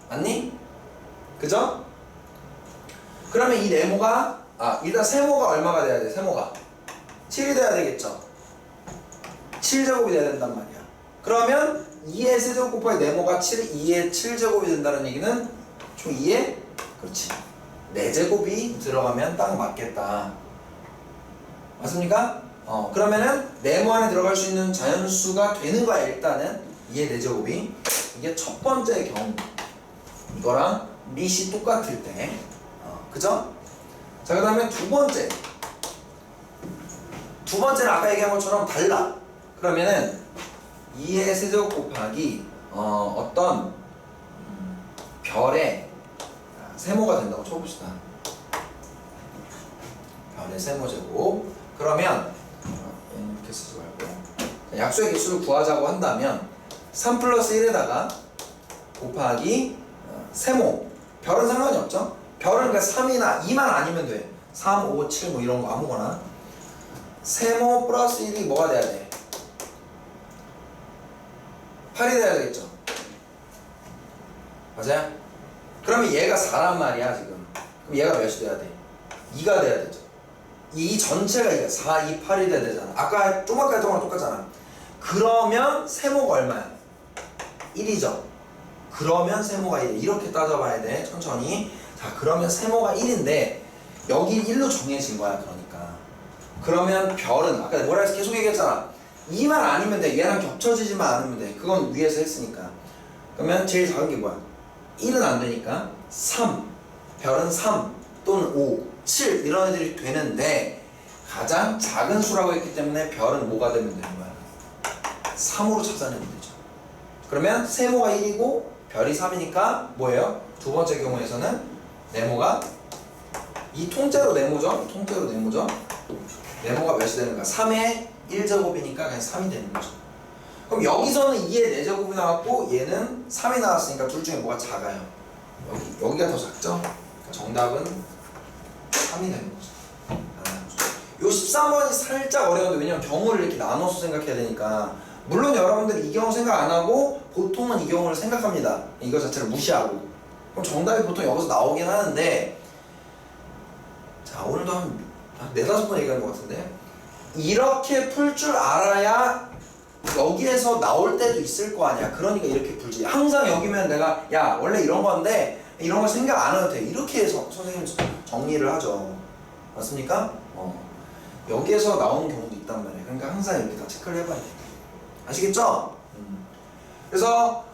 맞니? 그죠? 그러면 이 네모가 일단 세모가 얼마가 돼야 돼? 세모가 7이 돼야 되겠죠? 7제곱이 돼야 된단 말이야. 그러면 2의 세제곱 곱하기 네모가 2의 7제곱이 된다는 얘기는 총 2의 그렇지 4제곱이 들어가면 딱 맞겠다. 맞습니까? 그러면은 네모 안에 들어갈 수 있는 자연수가 되는 거야. 일단은 2의 4제곱이 이게 첫 번째 경우 이거랑 밑이 똑같을 때 그죠? 자, 그 다음에 두 번째는 아까 얘기한 것처럼 달라. 그러면은 2의 세제곱 곱하기 어떤 별의 세모가 된다고 쳐봅시다. 별의 세모제곱. 그러면 이렇게 쓰지 말고 약수의 개수를 구하자고 한다면 3 플러스 1에다가 곱하기 세모. 별은 상관이 없죠? 별은 그러니까 3이나 2만 아니면 돼. 3, 5, 7 뭐 이런 거 아무거나. 세모 플러스 1이 뭐가 돼야 돼? 8이 돼야 되겠죠? 맞아요? 그러면 얘가 4란 말이야 지금. 그럼 얘가 몇이 돼야 돼? 2가 돼야 되죠. 이 전체가 2가 4, 2, 8이 돼야 되잖아. 아까 좀 아까 했던 거랑 똑같잖아. 그러면 세모가 얼마야? 1이죠. 그러면 세모가 1. 이렇게 따져봐야 돼. 천천히. 자, 그러면 세모가 1인데 여기 1로 정해진 거야. 그러니까. 그러면 별은 아까 뭐라 해서 계속 얘기했잖아. 2만 아니면 돼. 얘랑 겹쳐지지만 않으면 돼. 그건 위에서 했으니까. 그러면 제일 작은 게 뭐야? 1은 안 되니까 3. 별은 3 또는 5, 7 이런 애들이 되는데 가장 작은 수라고 했기 때문에 별은 뭐가 되면 되는 거야? 3으로 찾아내면 되죠. 그러면 세모가 1이고 별이 3이니까 뭐예요? 두 번째 경우에서는 네모가 이 통째로 네모죠? 통째로 네모죠? 네모가 몇이 되는가? 3의 1제곱이니까 그냥 3이 되는 거죠. 그럼 여기서는 2의 4제곱이 나왔고 얘는 3이 나왔으니까 둘 중에 뭐가 작아요? 여기가 더 작죠? 그러니까 정답은 3이 되는 거죠. 요 13번이 살짝 어려운데 왜냐면 경우를 이렇게 나눠서 생각해야 되니까 물론 여러분들 이 경우 생각 안 하고 보통은 이 경우를 생각합니다. 이거 자체를 무시하고 그럼 정답이 보통 여기서 나오긴 하는데 자 오늘도 한 4-5번 얘기한 것 같은데 이렇게 풀 줄 알아야 여기에서 나올 때도 있을 거 아니야. 그러니까 이렇게 풀지. 항상 여기면 내가 야 원래 이런 건데 이런 거 생각 안 해도 돼 이렇게 해서 선생님 정리를 하죠. 맞습니까? 여기에서 나오는 경우도 있단 말이에요. 그러니까 항상 이렇게 다 체크를 해봐야 돼. 아시겠죠? 그래서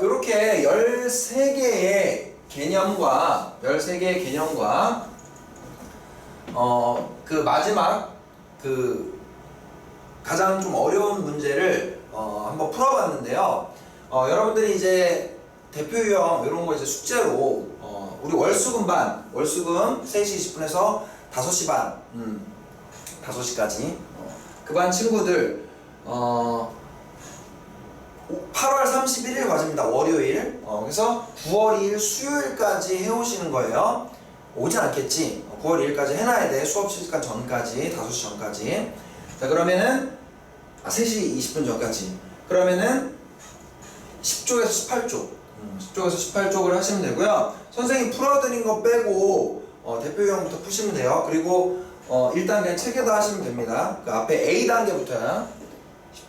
이렇게 13개의 개념과 그 마지막 그 가장 좀 어려운 문제를 한번 풀어봤는데요. 여러분들이 이제 대표 유형 이런 거 이제 숙제로 우리 월수금 3시 20분에서 5시 반 5시까지 그 반 친구들 8월 31일 과제입니다. 월요일. 그래서 9월 2일 수요일까지 해오시는 거예요. 오진 않겠지. 9월 2일까지 해놔야 돼. 수업 시간 전까지 5시 전까지. 자 그러면은 3시 20분 전까지. 그러면은 10쪽에서 18쪽 10쪽에서 18쪽을 하시면 되고요. 선생님 풀어드린 거 빼고 대표 유형부터 푸시면 돼요. 그리고 일단 그냥 책에다 하시면 됩니다. 그 앞에 A단계부터야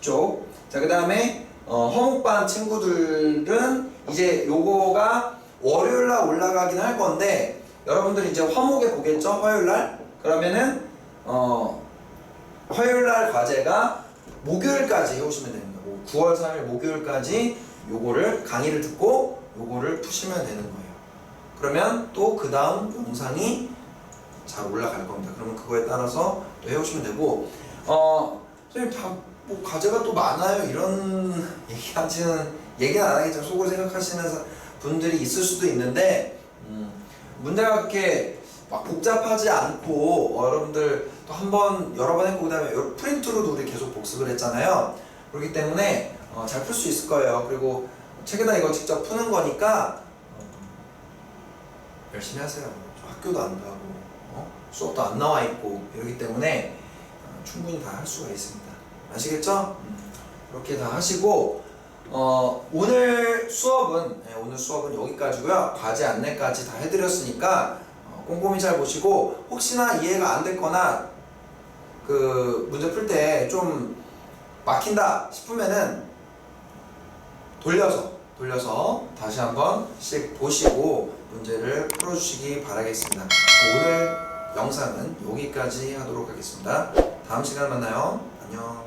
10쪽. 자 그 다음에 허목반 친구들은 이제 요거가 월요일날 올라가긴 할 건데 여러분들이 이제 화목에 보겠죠? 화요일날? 그러면은 화요일날 과제가 목요일까지 해오시면 됩니다. 9월 3일 목요일까지 요거를 강의를 듣고 요거를 푸시면 되는 거예요. 그러면 또 그 다음 영상이 잘 올라갈 겁니다. 그러면 그거에 따라서 또 해오시면 되고 선생님 뭐 과제가 또 많아요 이런 얘기는 안 하겠지만 속으로 생각하시는 분들이 있을 수도 있는데 문제가 그렇게 막 복잡하지 않고 여러분들 또 한 번 여러 번 했고 그 다음에 프린트로도 우리 계속 복습을 했잖아요. 그렇기 때문에 잘 풀 수 있을 거예요. 그리고 책에다 이거 직접 푸는 거니까 열심히 하세요. 학교도 안 가고 수업도 안 나와 있고 이러기 때문에 충분히 다 할 수가 있습니다. 아시겠죠? 이렇게 다 하시고 오늘 수업은 여기까지고요. 과제 안내까지 다 해드렸으니까 꼼꼼히 잘 보시고 혹시나 이해가 안 됐거나 그 문제 풀 때 좀 막힌다 싶으면은 돌려서 다시 한번씩 보시고 문제를 풀어주시기 바라겠습니다. 오늘 영상은 여기까지 하도록 하겠습니다. 다음 시간에 만나요. 안녕.